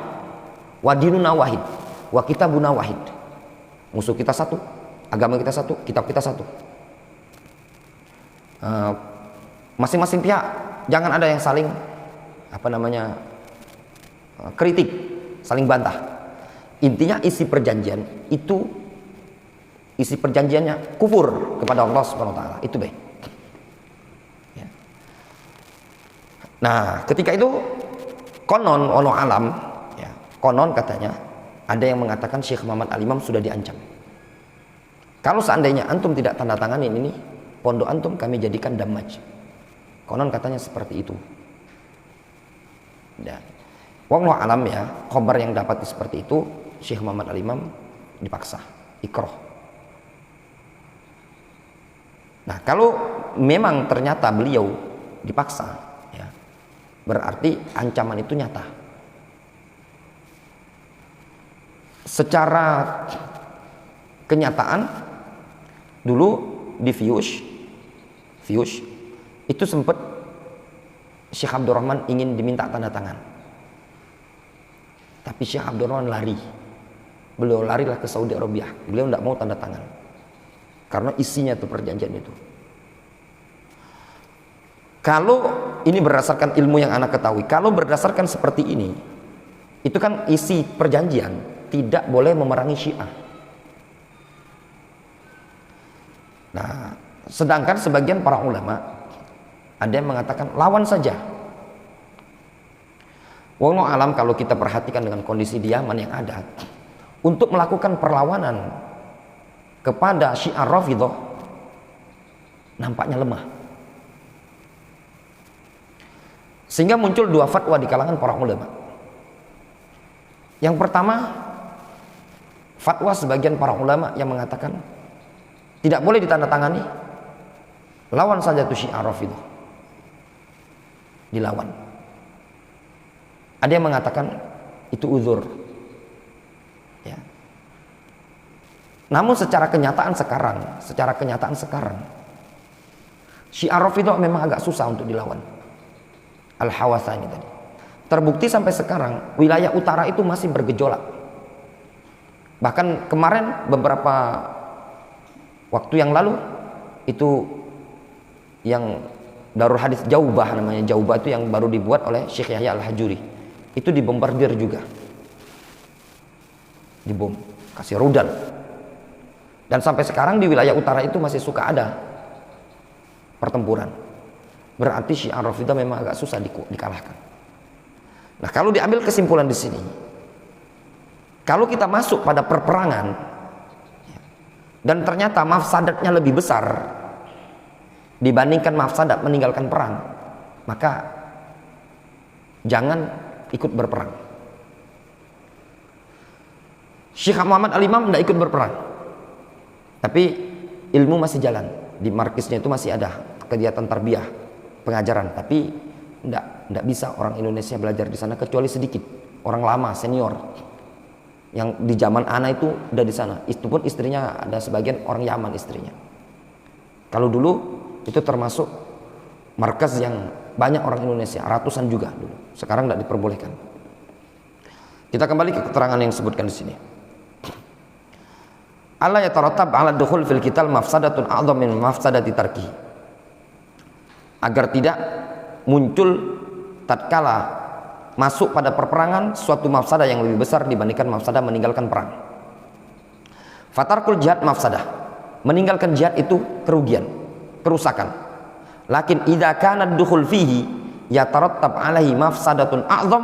wadinuna wahid, wa kitabuna wahid. Musuh kita satu, agama kita satu, kitab kita satu. Masing-masing pihak jangan ada yang saling kritik, saling bantah. Intinya isi perjanjiannya kufur kepada Allah Subhanahu wa taala. Itu baik. Ya. Nah, ketika itu konon alam, ya, konon katanya ada yang mengatakan Syekh Muhammad Al-Imam sudah diancam. Kalau seandainya antum tidak tanda tanganin ini, pondok antum kami jadikan Damaj. Konon katanya seperti itu. Dan wallahu alam ya, khabar yang dapat seperti itu, Syekh Muhammad Al-Imam dipaksa ikrah. Nah, kalau memang ternyata beliau dipaksa, ya, berarti ancaman itu nyata. Secara kenyataan dulu di Fiyush itu sempat Syekh Abdurrahman ingin diminta tanda tangan, tapi Syekh Abdurrahman lari. Beliau larilah ke Saudi Arabia. Beliau tidak mau tanda tangan karena isinya itu perjanjian itu. Kalau ini berdasarkan ilmu yang anak ketahui, kalau berdasarkan seperti ini, itu kan isi perjanjian tidak boleh memerangi Syiah. Nah, sedangkan sebagian para ulama ada yang mengatakan lawan saja. Wallahu alam, kalau kita perhatikan dengan kondisi di Yaman yang ada, untuk melakukan perlawanan kepada Syiah Rafidhah nampaknya lemah. Sehingga muncul dua fatwa di kalangan para ulama. Yang pertama, fatwa sebagian para ulama yang mengatakan tidak boleh ditandatangani, lawan saja tuh Syiah Rafidhah, dilawan. Ada yang mengatakan itu uzur, ya. Namun secara kenyataan sekarang Syiah Rafidhah memang agak susah untuk dilawan. Al-Hawasa ini tadi terbukti sampai sekarang wilayah utara itu masih bergejolak. Bahkan kemarin beberapa waktu yang lalu itu yang Darul Hadis Jaubah, namanya Jaubah, itu yang baru dibuat oleh Syekh Yahya Al-Hajuri, itu dibombardir juga, dibom, kasih rudal. Dan sampai sekarang di wilayah utara itu masih suka ada pertempuran. Berarti Syiah Rafidhah memang agak susah dikalahkan. Nah, kalau diambil kesimpulan di sini, kalau kita masuk pada perperangan dan ternyata mafsadatnya lebih besar dibandingkan mafsadat meninggalkan perang, maka jangan ikut berperang. Syekh Muhammad Al-Imam tidak ikut berperang, tapi ilmu masih jalan. Di markisnya itu masih ada kegiatan tarbiyah, pengajaran, tapi tidak bisa orang Indonesia belajar di sana kecuali sedikit orang lama senior yang di zaman ana itu udah di sana. Itu pun istrinya ada sebagian orang Yaman istrinya. Kalau dulu itu termasuk markas yang banyak orang Indonesia, ratusan juga dulu. Sekarang tidak diperbolehkan. Kita kembali ke keterangan yang disebutkan di sini. Allah yatarattab 'ala dukhul fil qital mafsadatun a'dham min mafsadati tarkihi. Agar tidak muncul tatkala masuk pada perperangan suatu mafsadah yang lebih besar dibandingkan mafsadah meninggalkan perang. Fatarkul jihad mafsadah, meninggalkan jihad itu kerugian, kerusakan. Lakin idza kana ad-dukhul fihi yatarattab 'alaihi mafsadatun a'dham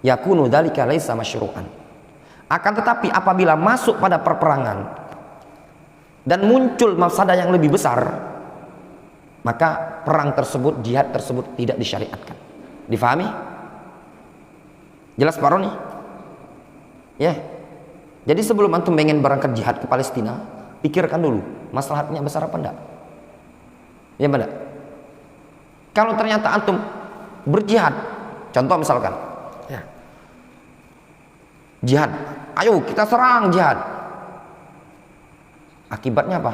yakunu dzalika laisa masyru'an. Akan tetapi apabila masuk pada perperangan dan muncul mafsadah yang lebih besar, maka perang tersebut, jihad tersebut tidak disyariatkan. Difahami? Jelas Pak Roni? Ya. Jadi sebelum antum pengen berangkat jihad ke Palestina, pikirkan dulu maslahatnya besar apa enggak. Ya benar. Kalau ternyata antum berjihad, contoh misalkan, ya, jihad, ayo kita serang jihad. Akibatnya apa?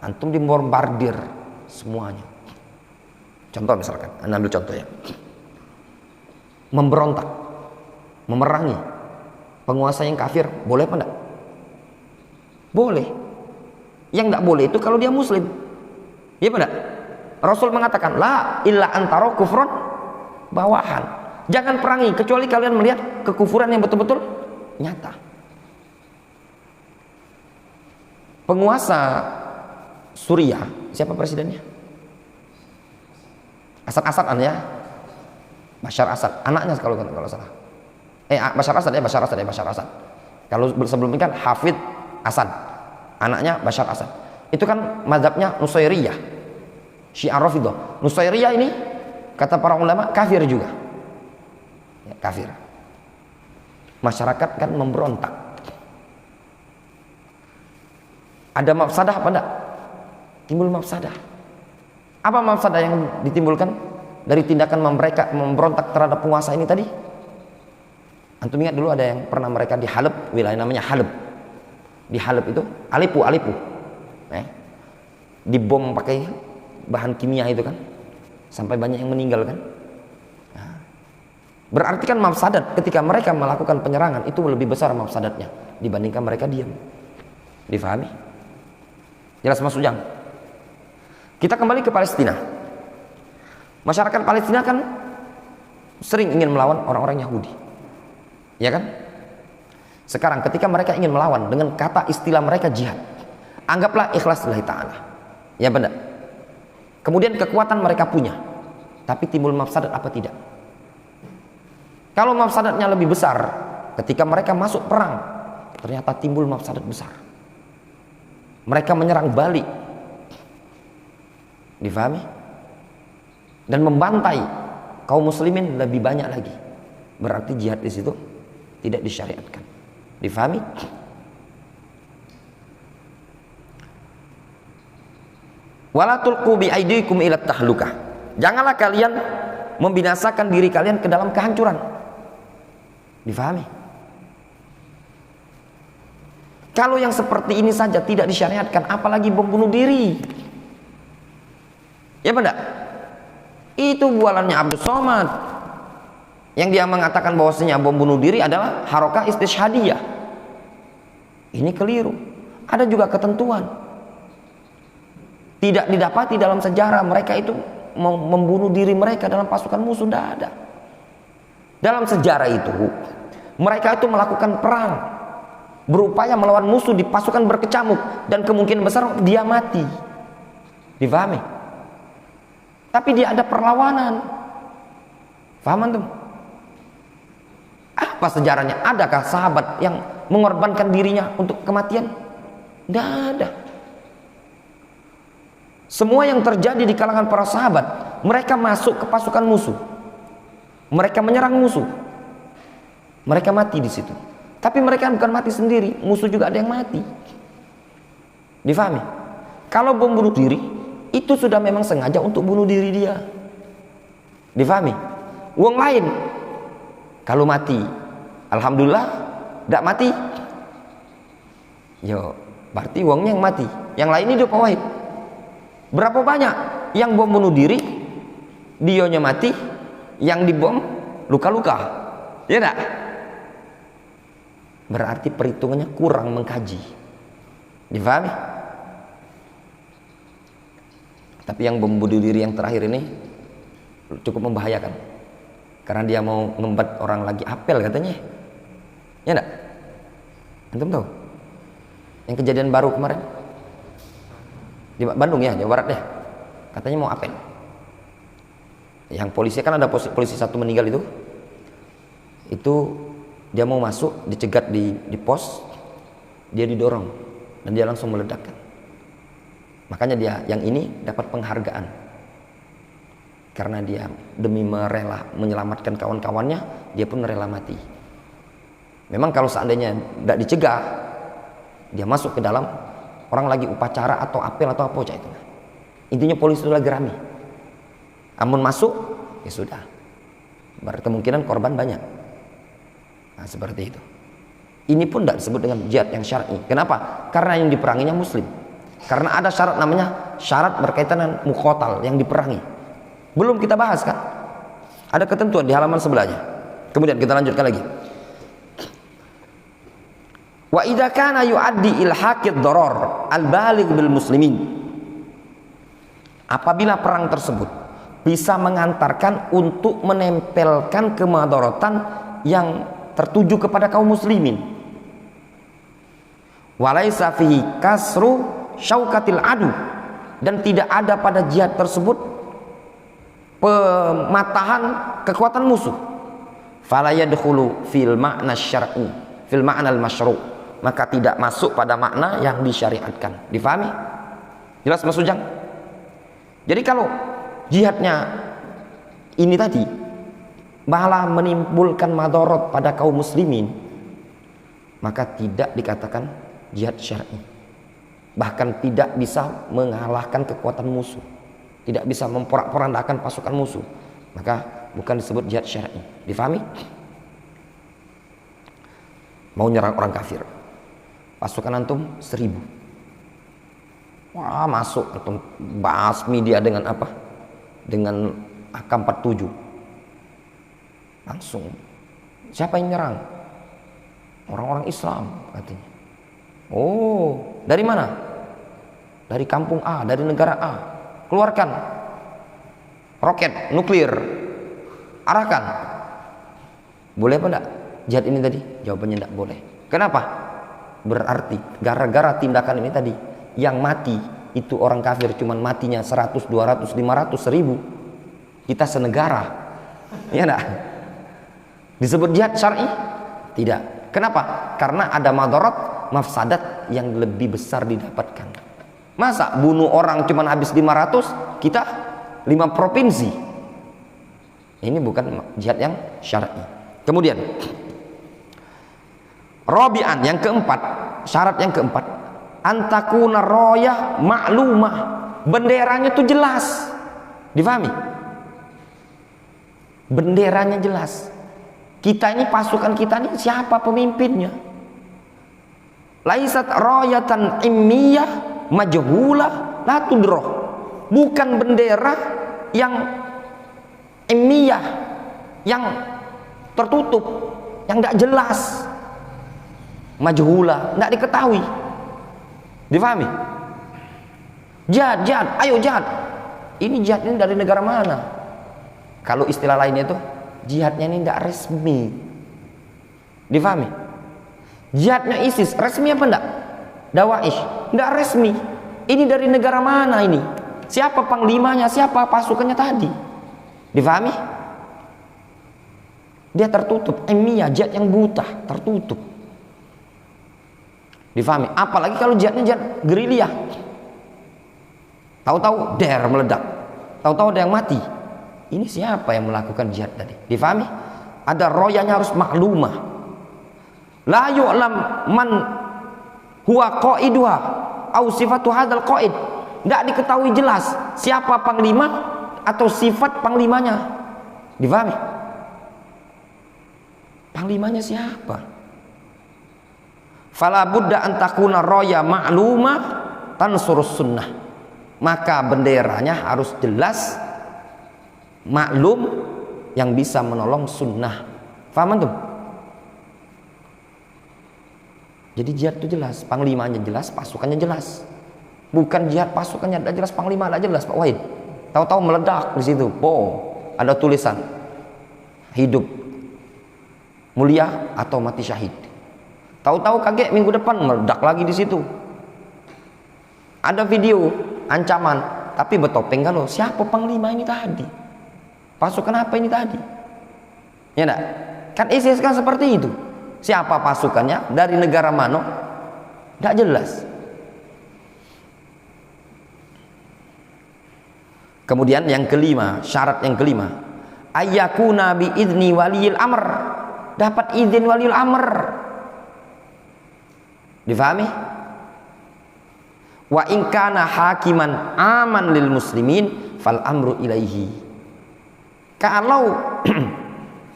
Antum dibombardir semuanya. Contoh misalkan, anda ambil contoh ya, memberontak, memerangi penguasa yang kafir, boleh apa enggak? Boleh. Yang enggak boleh itu kalau dia muslim. Iya benar. Rasul mengatakan la illa antara kufron bawahan. Jangan perangi kecuali kalian melihat kekufuran yang betul-betul nyata. Penguasa Suriah, siapa presidennya? Asad ya. Bashar Asad, anaknya kalau salah. Bashar Asad. Kalau sebelum ini kan Hafid Asad, anaknya Bashar Asad. Itu kan mazhabnya Nusairiyah, Syiah Rafidhah. Nusairiyah ini kata para ulama kafir juga, ya, kafir. Masyarakat kan memberontak. Ada mafsadah apa enggak? Timbul mafsadah. Apa mafsadah yang ditimbulkan dari tindakan mereka memberontak terhadap penguasa ini tadi? Antum ingat dulu ada yang pernah mereka di Halab, wilayah namanya Halab. Di Halab itu Aleppo. Dibom pakai bahan kimia itu kan, sampai banyak yang meninggal kan. Nah, berarti kan mafsadat ketika mereka melakukan penyerangan itu lebih besar mafsadatnya dibandingkan mereka diam. Difahami? Jelas Mas Ujang? Kita kembali ke Palestina. Masyarakat Palestina kan sering ingin melawan orang-orang Yahudi, ya kan? Sekarang ketika mereka ingin melawan dengan kata istilah mereka jihad, anggaplah ikhlas lillahi ta'ala, ya benar. Kemudian kekuatan mereka punya, tapi timbul mafsadat apa tidak? Kalau mafsadatnya lebih besar, ketika mereka masuk perang, ternyata timbul mafsadat besar. Mereka menyerang balik, difahami? Dan membantai kaum muslimin lebih banyak lagi. Berarti jihad di situ tidak disyariatkan. Difahami? Wala tulqu bi aydikum ila tahlukah. Janganlah kalian membinasakan diri kalian ke dalam kehancuran. Difahami? Kalau yang seperti ini saja tidak disyariatkan, apalagi bom bunuh diri. Ya benar? Itu bualannya Abdus Somad, yang dia mengatakan bahwasanya bom bunuh diri adalah harokah istishhadiyah. Ini keliru. Ada juga ketentuan. Tidak didapati dalam sejarah mereka itu membunuh diri mereka dalam pasukan musuh, tidak ada. Dalam sejarah itu mereka itu melakukan perang, berupaya melawan musuh di pasukan berkecamuk, dan kemungkinan besar dia mati. Difahami? Tapi dia ada perlawanan. Faham antum? Apa sejarahnya? Adakah sahabat yang mengorbankan dirinya untuk kematian? Tidak ada. Semua yang terjadi di kalangan para sahabat, mereka masuk ke pasukan musuh, mereka menyerang musuh, mereka mati di situ. Tapi mereka bukan mati sendiri, musuh juga ada yang mati. Difahami? Kalau bom bunuh diri, itu sudah memang sengaja untuk bunuh diri dia. Difahami? Wong lain, kalau mati, alhamdulillah, tidak mati, yo, berarti wongnya yang mati, yang lain hidup wahid. Berapa banyak yang bom bunuh diri, dionya mati, yang dibom luka-luka, ya enggak? Berarti perhitungannya kurang mengkaji. Difahami? Tapi yang bom bunuh diri yang terakhir ini cukup membahayakan, karena dia mau ngembat orang lagi apel katanya, ya enggak? Antum tahu yang kejadian baru kemarin di Bandung ya, Jawa Barat deh, katanya mau apel. Yang polisi kan ada polisi satu meninggal itu dia mau masuk, dicegat di pos, dia didorong dan dia langsung meledakkan. Makanya dia yang ini dapat penghargaan karena dia demi menyelamatkan kawan-kawannya, dia pun rela mati. Memang kalau seandainya tidak dicegah, dia masuk ke dalam, orang lagi upacara atau apel atau apa itu, intinya polisi itu lagi rame, amun masuk ya sudah, berkemungkinan korban banyak. Nah seperti itu. Ini pun tidak disebut dengan jihad yang syar'i. Kenapa? Karena yang diperanginya muslim. Karena ada syarat namanya syarat berkaitan dengan muqatal yang diperangi. Belum kita bahas kan? Ada ketentuan di halaman sebelahnya. Kemudian kita lanjutkan lagi. Wa idza kana yuaddi ilhaqid darar al-baligh bil muslimin. Apabila perang tersebut bisa mengantarkan untuk menempelkan kemadaratan yang tertuju kepada kaum muslimin. Walaisa fihi kasru syaukatil adu, dan tidak ada pada jihad tersebut pematahan kekuatan musuh. Fala yadkhulu fil ma'na syar'i, fil ma'na al-masyru', maka tidak masuk pada makna yang disyariatkan. Difahami? Jelas Mas Ujang? Jadi kalau jihadnya ini tadi malah menimbulkan madorot pada kaum muslimin, maka tidak dikatakan jihad syar'i. Bahkan tidak bisa mengalahkan kekuatan musuh, tidak bisa memporak-porandakan pasukan musuh, maka bukan disebut jihad syar'i. Difahami? Mau nyerang orang kafir, pasukan antum 1000, wah masuk antum basmi dia dengan apa? Dengan AK-47, langsung. Siapa yang nyerang? Orang-orang Islam katanya. Oh, dari mana? Dari kampung A, dari negara A. Keluarkan roket nuklir, arahkan. Boleh apa enggak jihad ini tadi? Jawabannya enggak boleh. Kenapa? Berarti gara-gara tindakan ini tadi, yang mati itu orang kafir cuman matinya 100, 200, 500, 1000. Kita senegara. Ya enggak? Disebut jihad syar'i? Tidak. Kenapa? Karena ada madarat, mafsadat yang lebih besar didapatkan. Masa bunuh orang cuma habis 500, kita 5 provinsi? Ini bukan jihad yang syar'i. Kemudian Rabi'an, yang keempat, syarat yang keempat, antakuna royah maklumah, benderanya itu jelas, difahami? Benderanya jelas. Kita ini, pasukan kita ini siapa pemimpinnya? Laisat royatan immiyah majhulah la tudroh. Bukan bendera yang immiyah, yang tertutup, yang tidak jelas, majhulah, tidak diketahui. Difahami? Jihad, ayo jihad. Ini jihad ini dari negara mana? Kalau istilah lainnya itu jihadnya ini tidak resmi. Difahami? Jihadnya ISIS resmi apa enggak? Dawa'ish tidak resmi. Ini dari negara mana ini? Siapa panglimanya? Siapa pasukannya tadi? Difahami? Dia tertutup, emiyah, jihad yang buta, tertutup. Difahami? Apalagi kalau jihadnya jihad gerilya. Tahu-tahu der meledak, tahu-tahu ada yang mati. Ini siapa yang melakukan jihad tadi? Difahami? Ada royanya, harus maklumah. La yu'lam man huwa qaiduha au sifatu hadzal qaid. Enggak diketahui jelas siapa panglima atau sifat panglimanya. Difahami? Panglimanya siapa? Fala budda an takuna roya ma'lumah tansurus sunnah. Maka benderanya harus jelas, maklum, yang bisa menolong sunnah. Faham antum? Jadi jihad itu jelas, panglimanya jelas, pasukannya jelas. Bukan jihad pasukannya tidak jelas, panglima tidak jelas, Pak Wahid. Tahu-tahu meledak di situ. Ada tulisan hidup mulia atau mati syahid. Tahu-tahu kaget minggu depan meledak lagi di situ. Ada video ancaman, tapi bertopeng kalau siapa panglima ini tadi? Pasukan apa ini tadi? Ya enggak? Kan ISIS kan seperti itu. Siapa pasukannya? Dari negara mana? Tidak jelas. Kemudian yang kelima, syarat yang kelima, ayyakuna bi idzni waliyil amr. Dapat izin waliul amr. Difahami? Wa in kana hakiman aman lil muslimin fal amru ilaihi. Kalau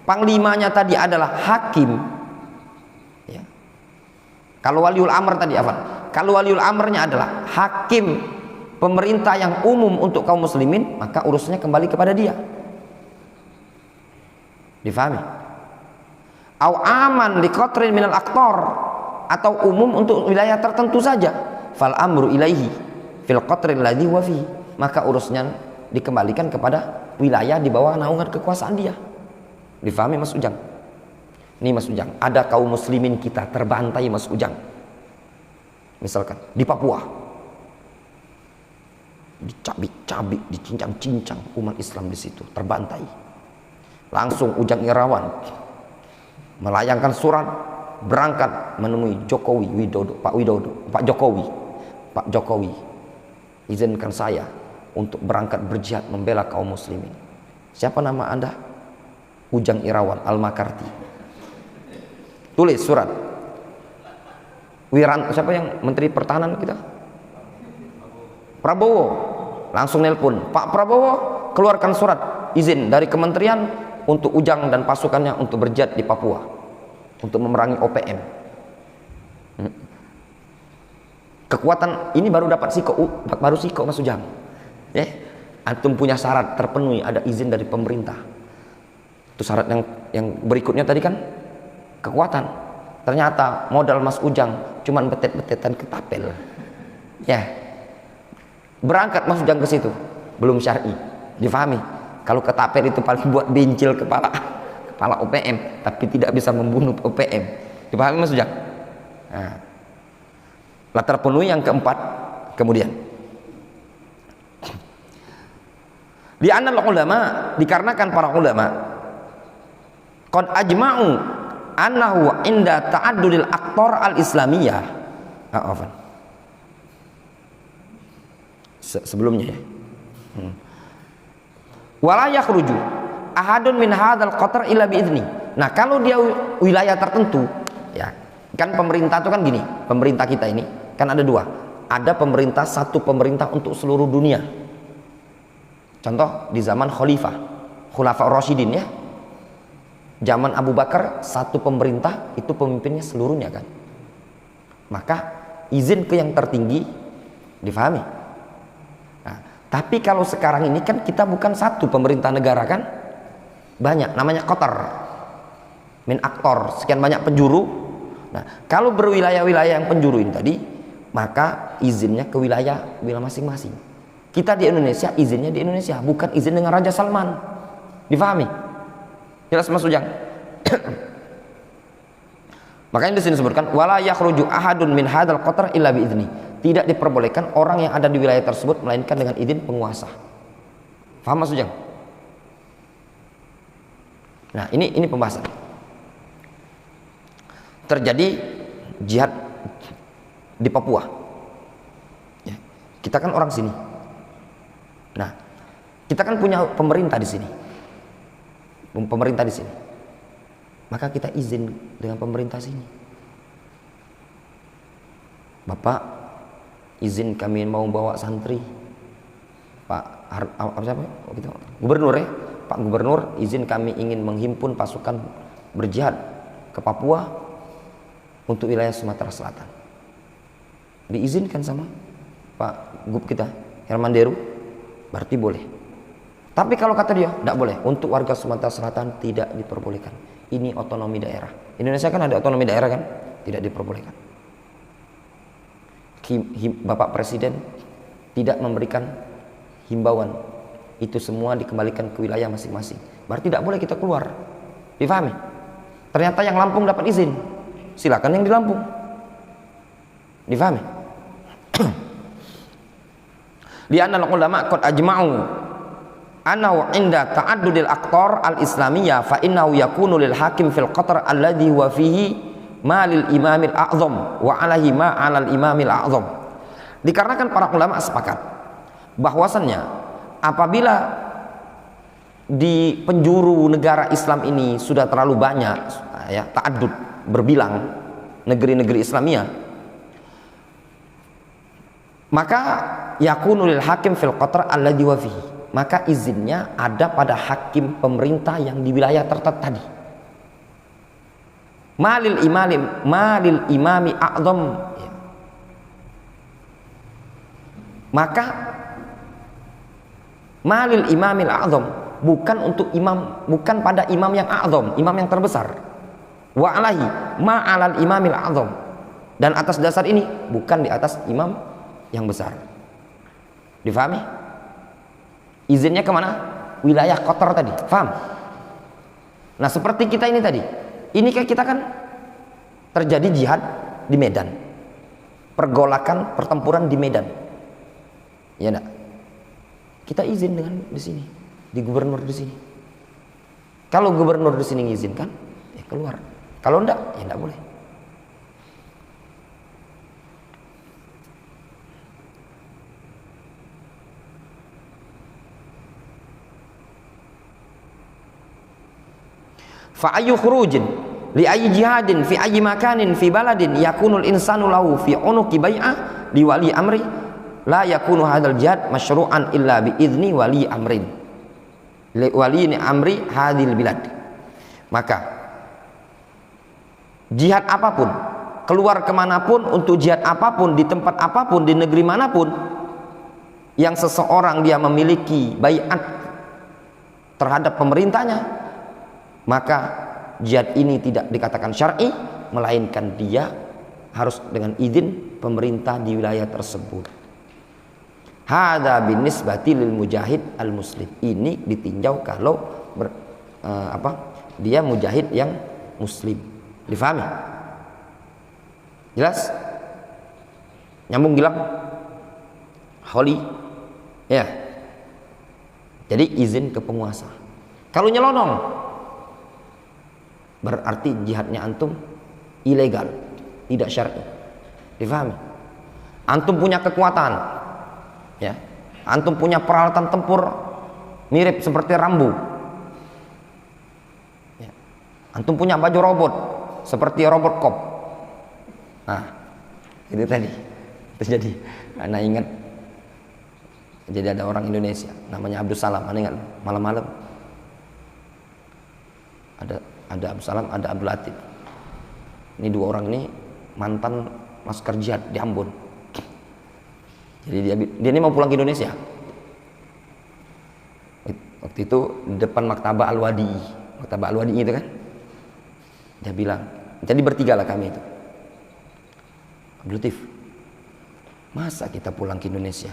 panglimanya tadi adalah hakim, ya. Kalau waliul amr tadi apa? Kalau waliul amrnya adalah hakim, pemerintah yang umum untuk kaum muslimin, maka urusannya kembali kepada dia. Difahami? Au aman liqatrin minal aqtar, atau umum untuk wilayah tertentu saja, fal amru ilaihi fil qatril ladzi huwa fi, maka urusnya dikembalikan kepada wilayah di bawah naungan kekuasaan dia. Difahami Mas Ujang? Nih Mas Ujang, ada kaum muslimin kita terbantai Mas Ujang. Misalkan di Papua, dicabik-cabik, dicincang-cincang umat Islam di situ, terbantai. Langsung Ujang Irawan melayangkan surat, berangkat menemui Pak Jokowi, izinkan saya untuk berangkat berjihad membela kaum muslimin. Siapa nama Anda? Ujang Irawan Al-Makarti. Tulis surat. Siapa yang Menteri Pertahanan kita? Prabowo. Langsung nelpon, Pak Prabowo, keluarkan surat izin dari kementerian untuk Ujang dan pasukannya untuk berjihad di Papua, untuk memerangi OPM. Kekuatan ini baru dapat baru siko Mas Ujang. Ya, antum punya syarat terpenuhi, ada izin dari pemerintah. Itu syarat yang berikutnya tadi kan kekuatan. Ternyata modal Mas Ujang cuman betet-betetan ketapel. Ya. Berangkat Mas Ujang ke situ, belum syar'i. Difahami? Kalau ketapel itu paling buat bincil kepala OPM, tapi tidak bisa membunuh OPM. Dipahami Mas Ujang? Nah, latar penuhi yang keempat. Kemudian di anal ulama, dikarenakan para ulama qad ajma'u annahu inda ta'addudil aqtar al-islamiyah. Sebelumnya ya. Wala yakhruju ahadun min hadzal qatar illa biizni. Nah, kalau dia wilayah tertentu, ya, kan pemerintah itu kan gini, pemerintah kita ini kan ada dua. Ada pemerintah, satu pemerintah untuk seluruh dunia. Contoh di zaman Khulafa Rasyidin ya. Zaman Abu Bakar satu pemerintah itu pemimpinnya seluruhnya kan. Maka izin ke yang tertinggi difahami. Nah, tapi kalau sekarang ini kan kita bukan satu pemerintah negara kan, banyak, namanya qatar min aktor, sekian banyak penjuru. Nah, kalau berwilayah-wilayah yang penjuru ini tadi, maka izinnya ke wilayah masing-masing. Kita di Indonesia izinnya di Indonesia, bukan izin dengan Raja Salman. Difahami? Jelas Mas Ujang? Makanya di sini disebutkan wala yakhruju ahadun min hadzal qatar illa biizni. Tidak diperbolehkan orang yang ada di wilayah tersebut melainkan dengan izin penguasa. Faham Mas Ujang? Nah, ini pembahasan. Terjadi jihad di Papua. Ya, kita kan orang sini. Nah, kita kan punya pemerintah di sini. Pemerintah di sini. Maka kita izin dengan pemerintah sini. Bapak, izin kami mau bawa santri. Pak siapa? Gubernur ya. Pak Gubernur, izin kami ingin menghimpun pasukan berjihad ke Papua untuk wilayah Sumatera Selatan. Diizinkan sama Pak Gub kita, Herman Deru, berarti boleh. Tapi kalau kata dia, tidak boleh. Untuk warga Sumatera Selatan tidak diperbolehkan. Ini otonomi daerah. Indonesia kan ada otonomi daerah kan? Tidak diperbolehkan. Bapak Presiden tidak memberikan himbauan. Itu semua dikembalikan ke wilayah masing-masing. Berarti tidak boleh kita keluar. Difahami? Ternyata yang Lampung dapat izin. Silakan yang di Lampung. Difahami? Li'anna al-ulama qad ajma'u annahu inda ta'addudil aqtar al-islamiyah fa innahu yakunu lil hakim fil qatar alladhi huwa fihi ma lil imamil a'zam wa alaihi ma 'alal imamil a'zam. Dikarenakan para ulama sepakat bahwasannya apabila di penjuru negara Islam ini sudah terlalu banyak ya, ta'addud, berbilang negeri-negeri Islamiyah, maka yakunu lil hakim fil qatar alladhi wa fihi, maka izinnya ada pada hakim pemerintah yang di wilayah tertentu tadi. Malil imami a'zam, ya. Maka malil imamil a'zam, bukan untuk imam, bukan pada imam yang a'zam, imam yang terbesar. Wa alaihi ma 'alal imamil a'zam, dan atas dasar ini bukan di atas imam yang besar. Difahami? Izinnya kemana? Wilayah kotor tadi. Faham? Nah, seperti kita ini tadi. Ini kayak kita kan terjadi jihad di Medan. Pergolakan, pertempuran di Medan. Ya enggak? Kita izin dengan di sini, di gubernur di sini. Kalau gubernur di sini mengizinkan, ya keluar. Kalau enggak, ya enggak boleh. Fa ayyu khurujin li ayyi jihadin fi ayyi makanin fi baladin yakunul insanu lahu fi unuqi bai'ah li wali amri la yakunu hadzal jihad masyru'an illa bi idzni wali amrin li wali amri hadhil bilad. Maka jihad apapun, keluar kemanapun untuk jihad apapun, di tempat apapun, di negeri manapun yang seseorang dia memiliki bai'at terhadap pemerintahnya, maka jihad ini tidak dikatakan syar'i, melainkan dia harus dengan izin pemerintah di wilayah tersebut. Hadza binisbati lil mujahid al muslim. Ini ditinjau kalau dia mujahid yang muslim. Difahami? Jelas? Nyambung gilang? Holy? Ya. Jadi izin ke penguasa. Kalau nyelonong, berarti jihadnya antum ilegal, tidak syar'i. Difahami? Antum punya kekuatan, ya, antum punya peralatan tempur mirip seperti Rambo, ya. Antum punya baju robot seperti robot cop. Nah, itu tadi terjadi. Anak ingat, jadi ada orang Indonesia namanya Abdul Salam. Anak ingat malam-malam ada Abdul Salam, ada Abdul Latif. Ini dua orang ini mantan laskar jihad di Ambon. Jadi dia ini mau pulang ke Indonesia. Waktu itu di depan Maktabah Al-Wadi itu kan, dia bilang, jadi bertiga lah kami itu. Abdul Latif, masa kita pulang ke Indonesia,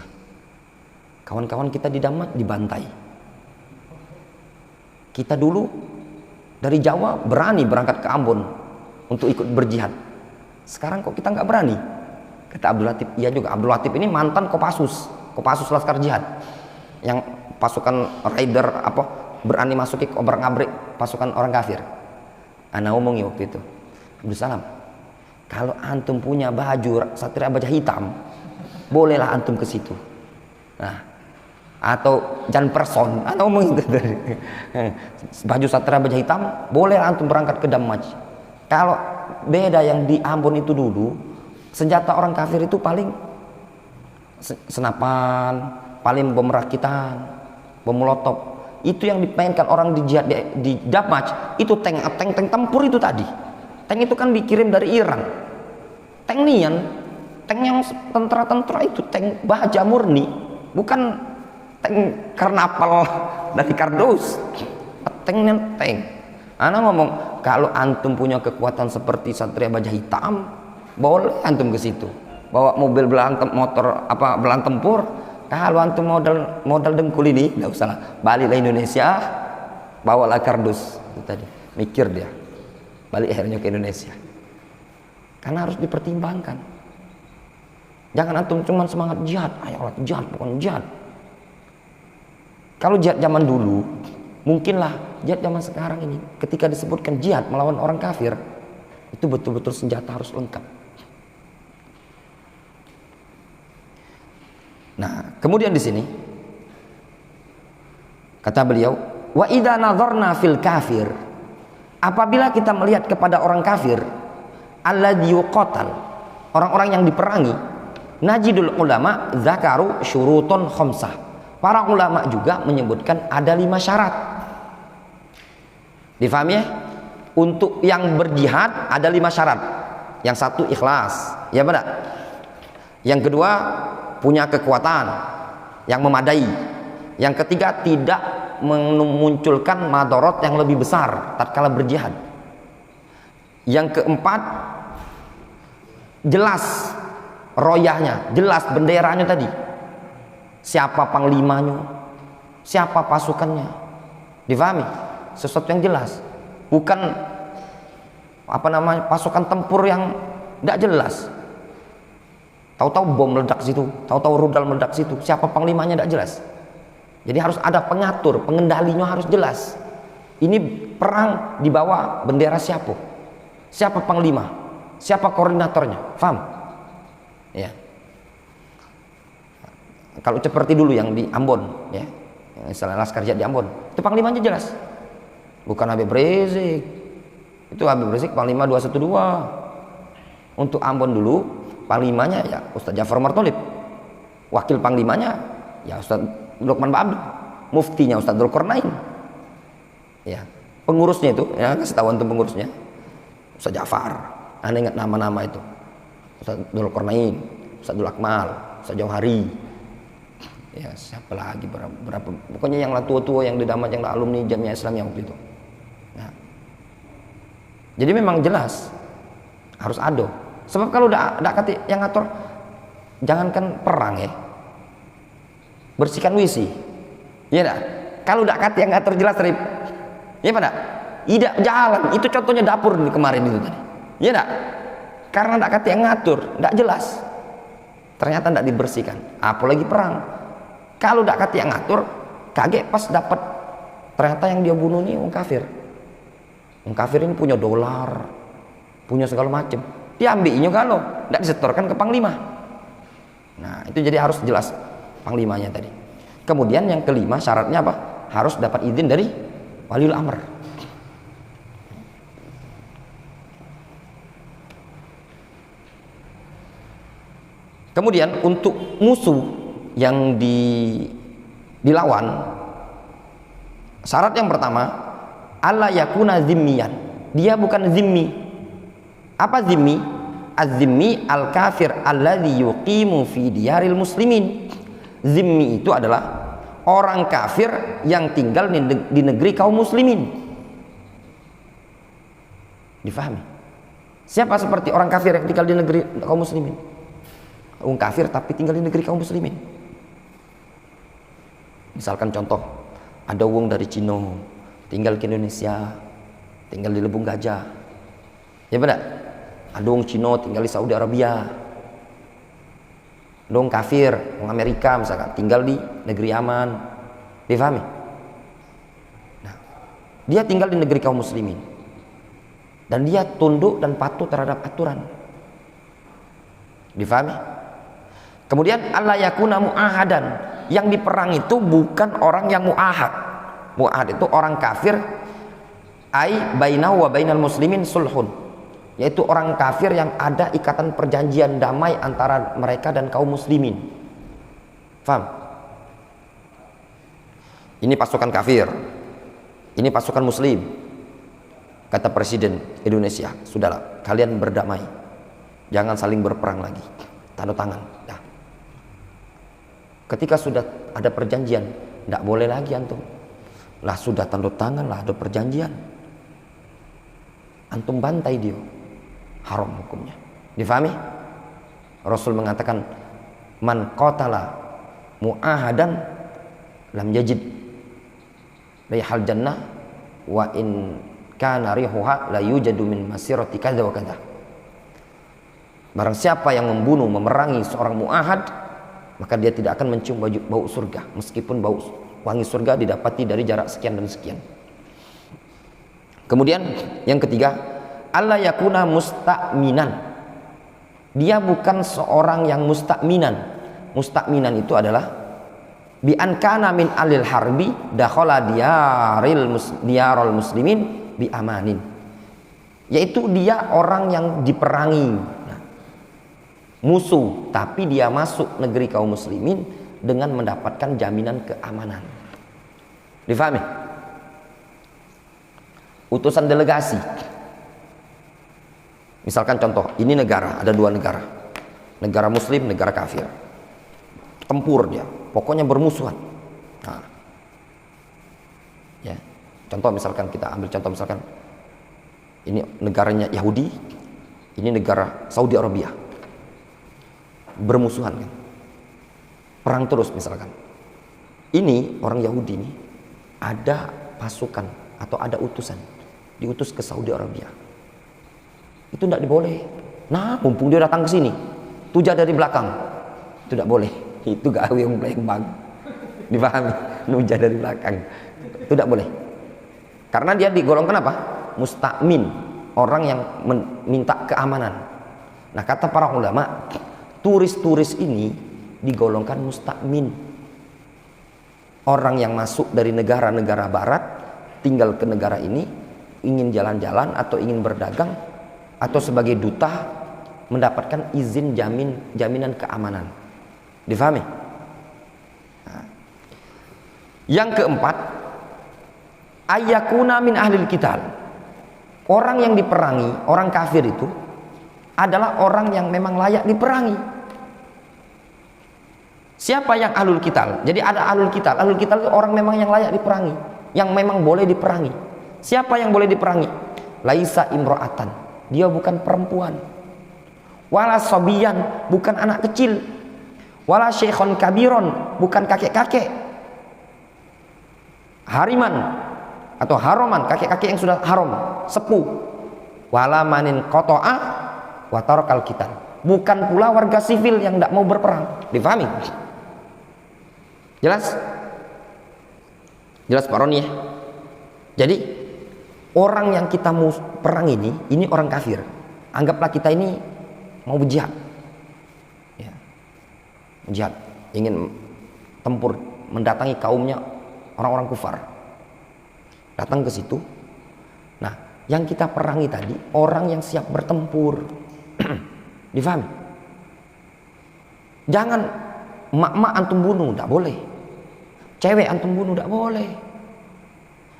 kawan-kawan kita di Damat dibantai. Kita dulu dari Jawa berani berangkat ke Ambon untuk ikut berjihad. Sekarang kok kita nggak berani? Kata Abdul Latif, iya juga. Abdul Latif ini mantan Kopassus Laskar Jihad, yang pasukan raider apa berani masuki obrak-abrik pasukan orang kafir. Ana ngomongi waktu itu, Abdul Salam, kalau antum punya baju Satria Baja Hitam, bolehlah antum ke situ. Nah, atau Jan Person, ana ngomong itu dari baju Satria Baja Hitam, boleh antum berangkat ke Damaj. Kalau beda yang di Ambon itu dulu, senjata orang kafir itu paling senapan, paling bom rakitan, bom molotov. Itu yang dimainkan orang di jihad di Damaj, itu tank tempur itu tadi. Tank itu kan dikirim dari Iran. Tank nian, tank yang tentara-tentara itu tank baja murni, bukan tank karnapal dari kardus. Tank. Ana ngomong, kalau antum punya kekuatan seperti Satria Baja Hitam, boleh antum ke situ. Bawa mobil belang tempur. Kalau antum modal dengkul ini, nggak usah lah. Baliklah Indonesia, bawalah kardus. Itu tadi. Mikir dia. Balik akhirnya ke Indonesia. Karena harus dipertimbangkan. Jangan antum cuma semangat jihad. Ayolah jihad, bukan jihad. Kalau jihad zaman dulu, mungkinlah jihad zaman sekarang ini, ketika disebutkan jihad melawan orang kafir, itu betul-betul senjata harus lengkap. Nah, kemudian di sini kata beliau, wa idza nadharna fil kafir, apabila kita melihat kepada orang kafir, alladzi yuqatal, orang-orang yang diperangi, najidul ulama zakaru syurutun khamsah. Para ulama juga menyebutkan ada 5 syarat. Difahami ya? Untuk yang berjihad ada 5 syarat. Yang satu ikhlas, ya benar. Yang kedua punya kekuatan yang memadai. Yang ketiga tidak memunculkan madorot yang lebih besar tatkala berjihad. Yang keempat jelas royahnya, jelas benderanya tadi. Siapa panglimanya, siapa pasukannya. Difahami? Sesuatu yang jelas, bukan pasukan tempur yang tidak jelas. Tahu-tahu bom meledak situ, tahu-tahu rudal meledak situ, siapa panglimanya tidak jelas. Jadi harus ada pengatur, pengendalinya harus jelas. Ini perang di bawah bendera siapa? Siapa panglima? Siapa koordinatornya? Faham? Ya. Kalau seperti dulu yang di Ambon, ya, misalnya laskar jihad di Ambon, itu panglimanya jelas. Bukan Habib Rizik. Itu Habib Rizik panglima 212. Untuk Ambon dulu panglimanya ya Ustaz Ja'far Martolib. Wakil panglimanya ya Ustaz Lukman Ba'abdu. Muftinya Ustaz Dzulqarnain. Ya, pengurusnya itu, ya kasih tahu antum pengurusnya. Ustaz Ja'far. Anda ingat nama-nama itu. Ustaz Dzulqarnain, Ustaz Abdul Akmal, Ustaz Jauhari. Ya, siapa lagi berapa pokoknya yang tua-tua yang di Damat, yang alumni Jamiah Islamiyah waktu itu. Nah, jadi memang jelas harus ada. Sebab kalau udah kata yang ngatur, jangankan perang ya, bersihkan WC, ya dah. Kalau udah kata yang ngatur jelas Rip, ya pada tidak jalan. Itu contohnya dapur nih kemarin itu tadi, ya dah. Karena tidak kata yang ngatur, tidak jelas. Ternyata tidak dibersihkan. Apalagi perang. Kalau tidak kata yang ngatur, kaget pas dapat ternyata yang dia bunuh nih orang kafir. Yang kafir ini punya dolar, punya segala macam. Diambilnya kalau tidak disetorkan ke panglima. Nah, itu jadi harus jelas panglimanya tadi. Kemudian yang kelima syaratnya apa? Harus dapat izin dari waliul amr. Kemudian untuk musuh yang dilawan, syarat yang pertama, alla yakuna zimmiyan. Dia bukan zimmi. Apa zimmi? Az-zimmi al-kafir alladzi yuqimu fi diyaril muslimin. Zimmi itu adalah orang kafir yang tinggal di negeri kaum muslimin. Difahami? Siapa seperti orang kafir yang tinggal di negeri kaum muslimin? Orang kafir tapi tinggal di negeri kaum muslimin. Misalkan contoh, ada wong dari Cina tinggal di Indonesia, tinggal di Lebung Gajah. Ya benar? Ada wong Cina tinggal di Saudi Arabia. Ada wong kafir, wong Amerika misalkan tinggal di negeri Yaman. Difahami? Nah, dia tinggal di negeri kaum muslimin. Dan dia tunduk dan patuh terhadap aturan. Difahami? Kemudian alla yakuna mu'ahadan. Yang diperang itu bukan orang yang mu'ahad. Mu'ahad itu orang kafir, ai bainahu wa bainal muslimin sulhun, yaitu orang kafir yang ada ikatan perjanjian damai antara mereka dan kaum muslimin. Faham? Ini pasukan kafir, ini pasukan muslim. Kata Presiden Indonesia, sudahlah, kalian berdamai, jangan saling berperang lagi. Tanda tangan. Nah, ketika sudah ada perjanjian, tidak boleh lagi antum. Lah sudah tanda tangan lah, ada perjanjian, antum bantai dia, haram hukumnya. Difahami? Rasul mengatakan, man qatala mu'ahadan lam yajid rihal jannah wa in kana rihuha la yujadu min masirati kadza wa kadza. Barang siapa yang membunuh, memerangi seorang mu'ahad, maka dia tidak akan mencium bau surga, meskipun bau wangi surga didapati dari jarak sekian dan sekian. Kemudian yang ketiga, alla yakuna musta'minan. Dia bukan seorang yang musta'minan. Musta'minan itu adalah bi an kana min alil harbi dakhala diyarul muslimin bi amanin. Yaitu dia orang yang diperangi, musuh, tapi dia masuk negeri kaum muslimin dengan mendapatkan jaminan keamanan. Difahami? Utusan delegasi, misalkan contoh, ini negara, ada dua negara, negara muslim, negara kafir, tempur dia, pokoknya bermusuhan. Nah, ya, contoh misalkan kita ambil contoh misalkan ini negaranya Yahudi, ini negara Saudi Arabia, bermusuhan kan, perang terus misalkan. Ini orang Yahudi ini ada pasukan atau ada utusan diutus ke Saudi Arabia, itu tidak diboleh. Nah, mumpung dia datang ke sini, tuja dari belakang, itu tidak boleh. Itu gawe yang bang, dipahami? Nuja dari belakang, itu tidak boleh. Karena dia digolongkan apa? Musta'min, orang yang minta keamanan. Nah, kata para ulama, turis-turis ini digolongkan musta'min, orang yang masuk dari negara-negara barat, tinggal ke negara ini, ingin jalan-jalan atau ingin berdagang atau sebagai duta, mendapatkan izin jaminan keamanan. Difahami? Nah, yang keempat, ayyakuna min ahlil qital. Orang yang diperangi, orang kafir itu adalah orang yang memang layak diperangi. Siapa yang ahlul qital? Jadi ada ahlul qital. Ahlul qital itu orang memang yang layak diperangi, yang memang boleh diperangi. Siapa yang boleh diperangi? Laisa imro'atan, dia bukan perempuan. Wala sobiyan, bukan anak kecil. Wala syekhon kabiron, bukan kakek-kakek. Hariman atau haroman, kakek-kakek yang sudah haram, sepuh. Wala manin koto'a wa tarakal qital, bukan pula warga sivil yang tidak mau berperang. Difahami? Jelas? Jelas Pak Roni ya? Jadi orang yang kita mau perang ini orang kafir. Anggaplah kita ini mau berjihad, ya, berjihad, ingin tempur, mendatangi kaumnya orang-orang kufar, datang ke situ. Nah, yang kita perangi tadi orang yang siap bertempur. Difahami? Jangan mak-mak antum bunuh, tidak boleh. Cewek antum bunuh, tidak boleh.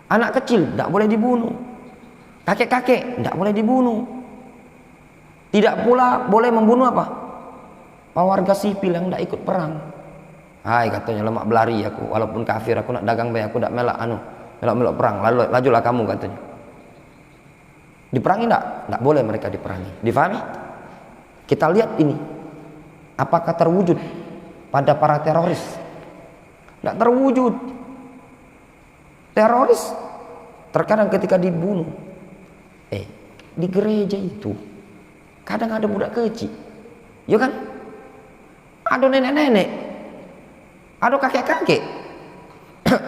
Anak kecil tidak boleh dibunuh. Kakek-kakek tidak boleh dibunuh. Tidak pula boleh membunuh apa? Warga sipil yang tidak ikut perang. Hai, katanya, lemak belari aku, walaupun kafir aku nak dagang bae, aku tidak melak melak perang. Lajulah kamu, katanya. Diperangi tidak boleh mereka diperangi. Difahami? Kita lihat ini, apakah terwujud pada para teroris? Tidak terwujud. Teroris terkadang ketika dibunuh, di gereja itu kadang ada budak kecil, ya kan? Ada nenek-nenek, ada kakek-kakek,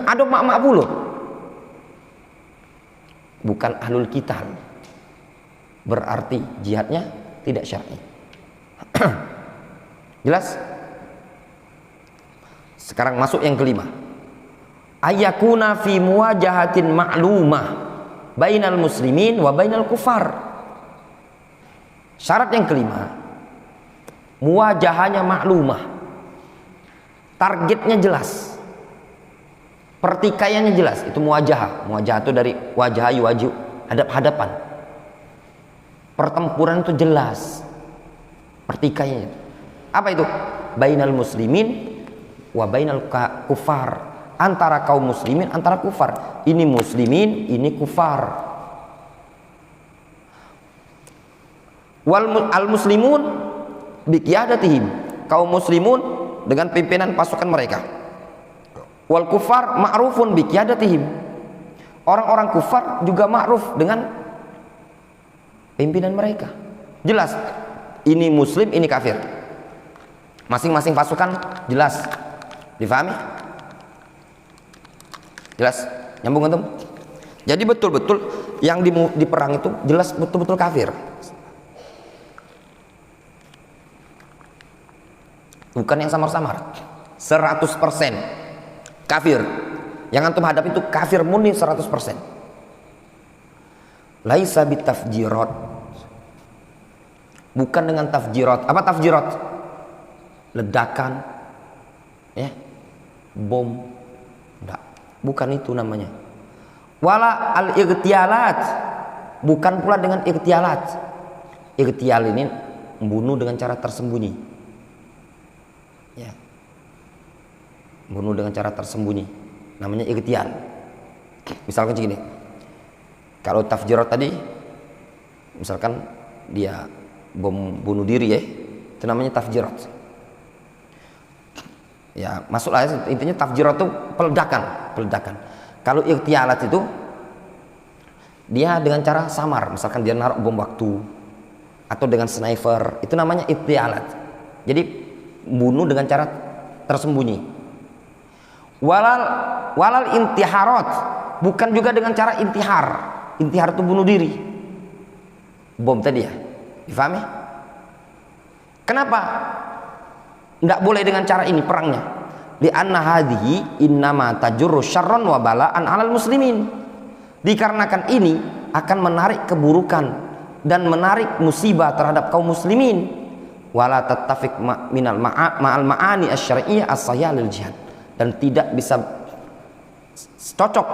ada mak-mak puluh. Bukan ahlul qital, berarti jihadnya tidak syar'i. Jelas? Sekarang masuk yang kelima. Ayakuna fi muwajahatin ma'lumah bainal muslimin wa bainal kufar. Syarat yang kelima, muwajahanya maklumah, targetnya jelas, pertikaiannya jelas. Itu muwajah. Muwajah itu dari wajah yuwaju, hadap-hadapan. Pertempuran itu jelas, pertikaiannya. Apa itu? Bainal muslimin wa bainal kufar, antara kaum muslimin, antara kufar. Ini muslimin, ini kufar. Al muslimun biqiyadatihim, kaum muslimun dengan pimpinan pasukan mereka. Wal kufar ma'rufun biqiyadatihim, orang-orang kufar juga ma'ruf dengan pimpinan mereka. Jelas, ini muslim, ini kafir. Masing-masing pasukan jelas. Difahami? Jelas? Nyambung antum? Jadi betul-betul yang di perang itu jelas betul-betul kafir. Bukan yang samar-samar. 100% kafir. Yang antum hadap itu kafir murni 100%. Laisa bitafjirat. Bukan dengan tafjirat. Apa tafjirat? Ledakan, ya, bom. Enggak, bukan itu namanya. Wala al-ightialat, bukan pula dengan ightialat. Ightial ini membunuh dengan cara tersembunyi, ya, bunuh dengan cara tersembunyi, namanya ightial. Misalkan segini, kalau tafjirat tadi, misalkan dia bom bunuh diri, ya, itu namanya tafjirat. Ya, masuklah, intinya tafjirat itu peledakan. Kalau ightialat itu dia dengan cara samar, misalkan dia naruh bom waktu atau dengan sniper, itu namanya ightialat. Jadi bunuh dengan cara tersembunyi. Walal intiharat, bukan juga dengan cara intihar. Intihar itu bunuh diri. Bom tadi, ya. Difahami? Kenapa? Tidak boleh dengan cara ini perangnya. Li'anna hadhihi innama tajurru syarran wa bala'an 'alal muslimin. Dikarenakan ini akan menarik keburukan dan menarik musibah terhadap kaum muslimin. Wala tattafiq minal ma'al ma'ani asy-syar'iyyah as-sahihah lil jihad, dan tidak bisa cocok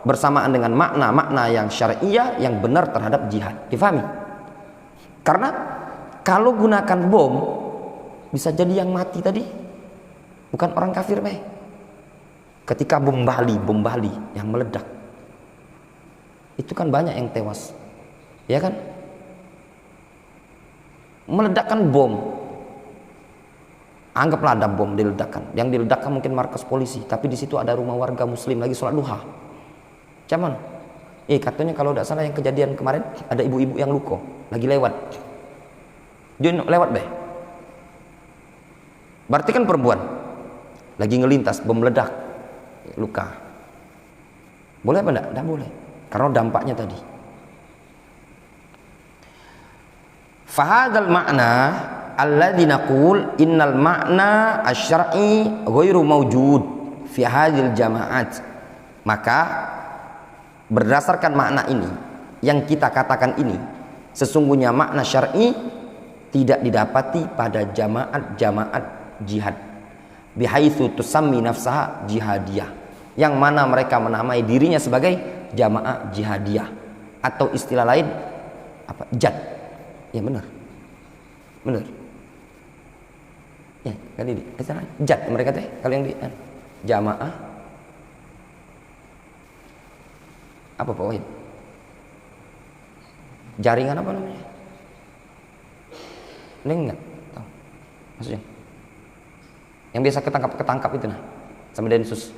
bersamaan dengan makna-makna yang syar'iyyah yang benar terhadap jihad. Difahami? Karena kalau gunakan bom, bisa jadi yang mati tadi bukan orang kafir, meh. Ketika bom Bali yang meledak, itu kan banyak yang tewas, ya kan? Meledakkan bom, anggaplah ada bom diledakkan, yang diledakkan mungkin markas polisi, tapi di situ ada rumah warga muslim lagi sholat duha. Cuman, katanya kalau tidak salah yang kejadian kemarin ada ibu-ibu yang luka, lagi lewat, dia lewat deh. Berarti kan perempuan lagi ngelintas, bom meledak, luka. Boleh apa enggak? Enggak boleh. karena dampaknya tadi. Fahadal makna alladzi naqul innal makna asy-syar'i ghairu mawjud fi hadhil jama'at. Maka berdasarkan makna ini yang kita katakan ini, sesungguhnya makna syar'i tidak didapati pada jamaat jihad bihaitsu tusammi nafsaha jihadiyah, yang mana mereka menamai dirinya sebagai jamaah jihadiyah, atau istilah lain apa, jad. Ya benar ya, kali ini istilah jad mereka teh, kalau yang di jamaah apa Pak Wahid, jaringan apa namanya, ingat tahu maksudnya yang biasa ketangkap itu nah, sama Densus.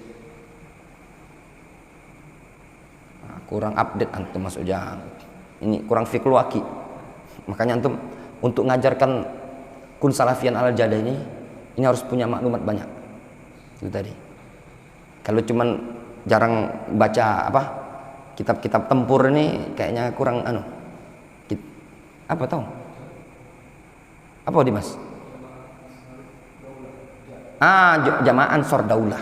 Nah, kurang update antum Mas Ujang, ini kurang fikul waki. Makanya antum untuk ngajarkan kun salafian al jada ini harus punya maklumat banyak. Itu tadi. Kalau cuman jarang baca apa kitab-kitab tempur ini kayaknya kurang apa tahu? Apa Dimas? Jamaah Ansor Daulah.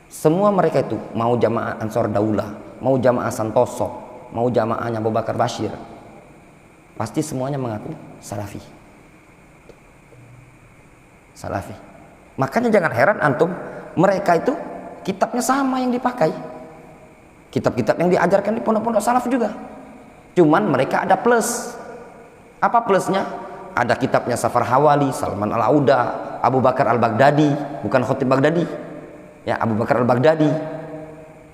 Semua mereka itu mau jamaah Ansor Daulah, mau jamaah Santoso, mau jamaahnya Abu Bakar Bashir, pasti semuanya mengaku salafi. Makanya jangan heran antum, mereka itu kitabnya sama yang dipakai, kitab-kitab yang diajarkan di pondok-pondok salaf juga, cuman mereka ada plus. Apa plusnya? Ada kitabnya Safar Hawali, Salman Al-Auda, Abu Bakar Al-Baghdadi, bukan Khatib Baghdadi ya, Abu Bakar Al-Baghdadi,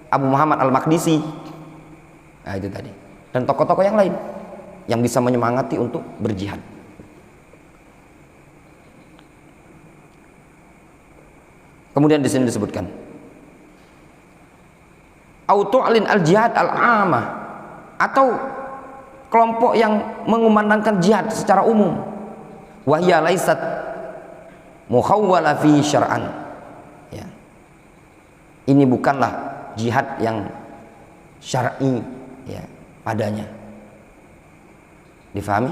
Abu Muhammad Al-Maqdisi, nah itu tadi, dan tokoh-tokoh yang lain yang bisa menyemangati untuk berjihad. Kemudian di sini disebutkan autu'lin al-jihad al-amah, atau kelompok yang mengumandangkan jihad secara umum, wahya laisat mukhawwala fi syar'an ya. Ini bukanlah jihad yang syar'i ya padanya. Difahami?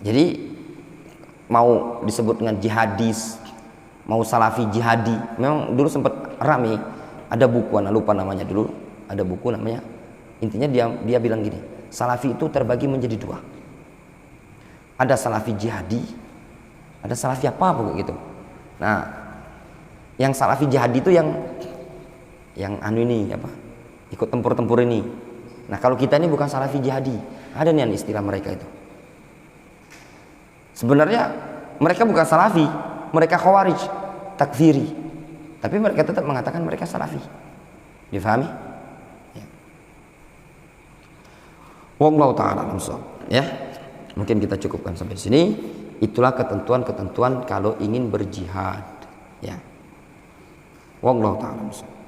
Jadi mau disebut dengan jihadis, mau salafi jihadi, memang dulu sempat rame, ada buku, anak lupa namanya, dulu ada buku namanya, intinya dia bilang gini, salafi itu terbagi menjadi dua, ada salafi jihadi, ada salafi apa gitu. Nah, yang salafi jihadi itu yang ini apa, ikut tempur ini. Nah, kalau kita ini bukan salafi jihadi, ada nih istilah mereka itu. Sebenarnya mereka bukan salafi, mereka khawarij, takfiri, tapi mereka tetap mengatakan mereka salafi. Difahami? Ya. Wallahu ta'ala alam shawab. Ya, mungkin kita cukupkan sampai di sini. Itulah ketentuan-ketentuan kalau ingin berjihad. Ya. Wallahu ta'ala alam shawab.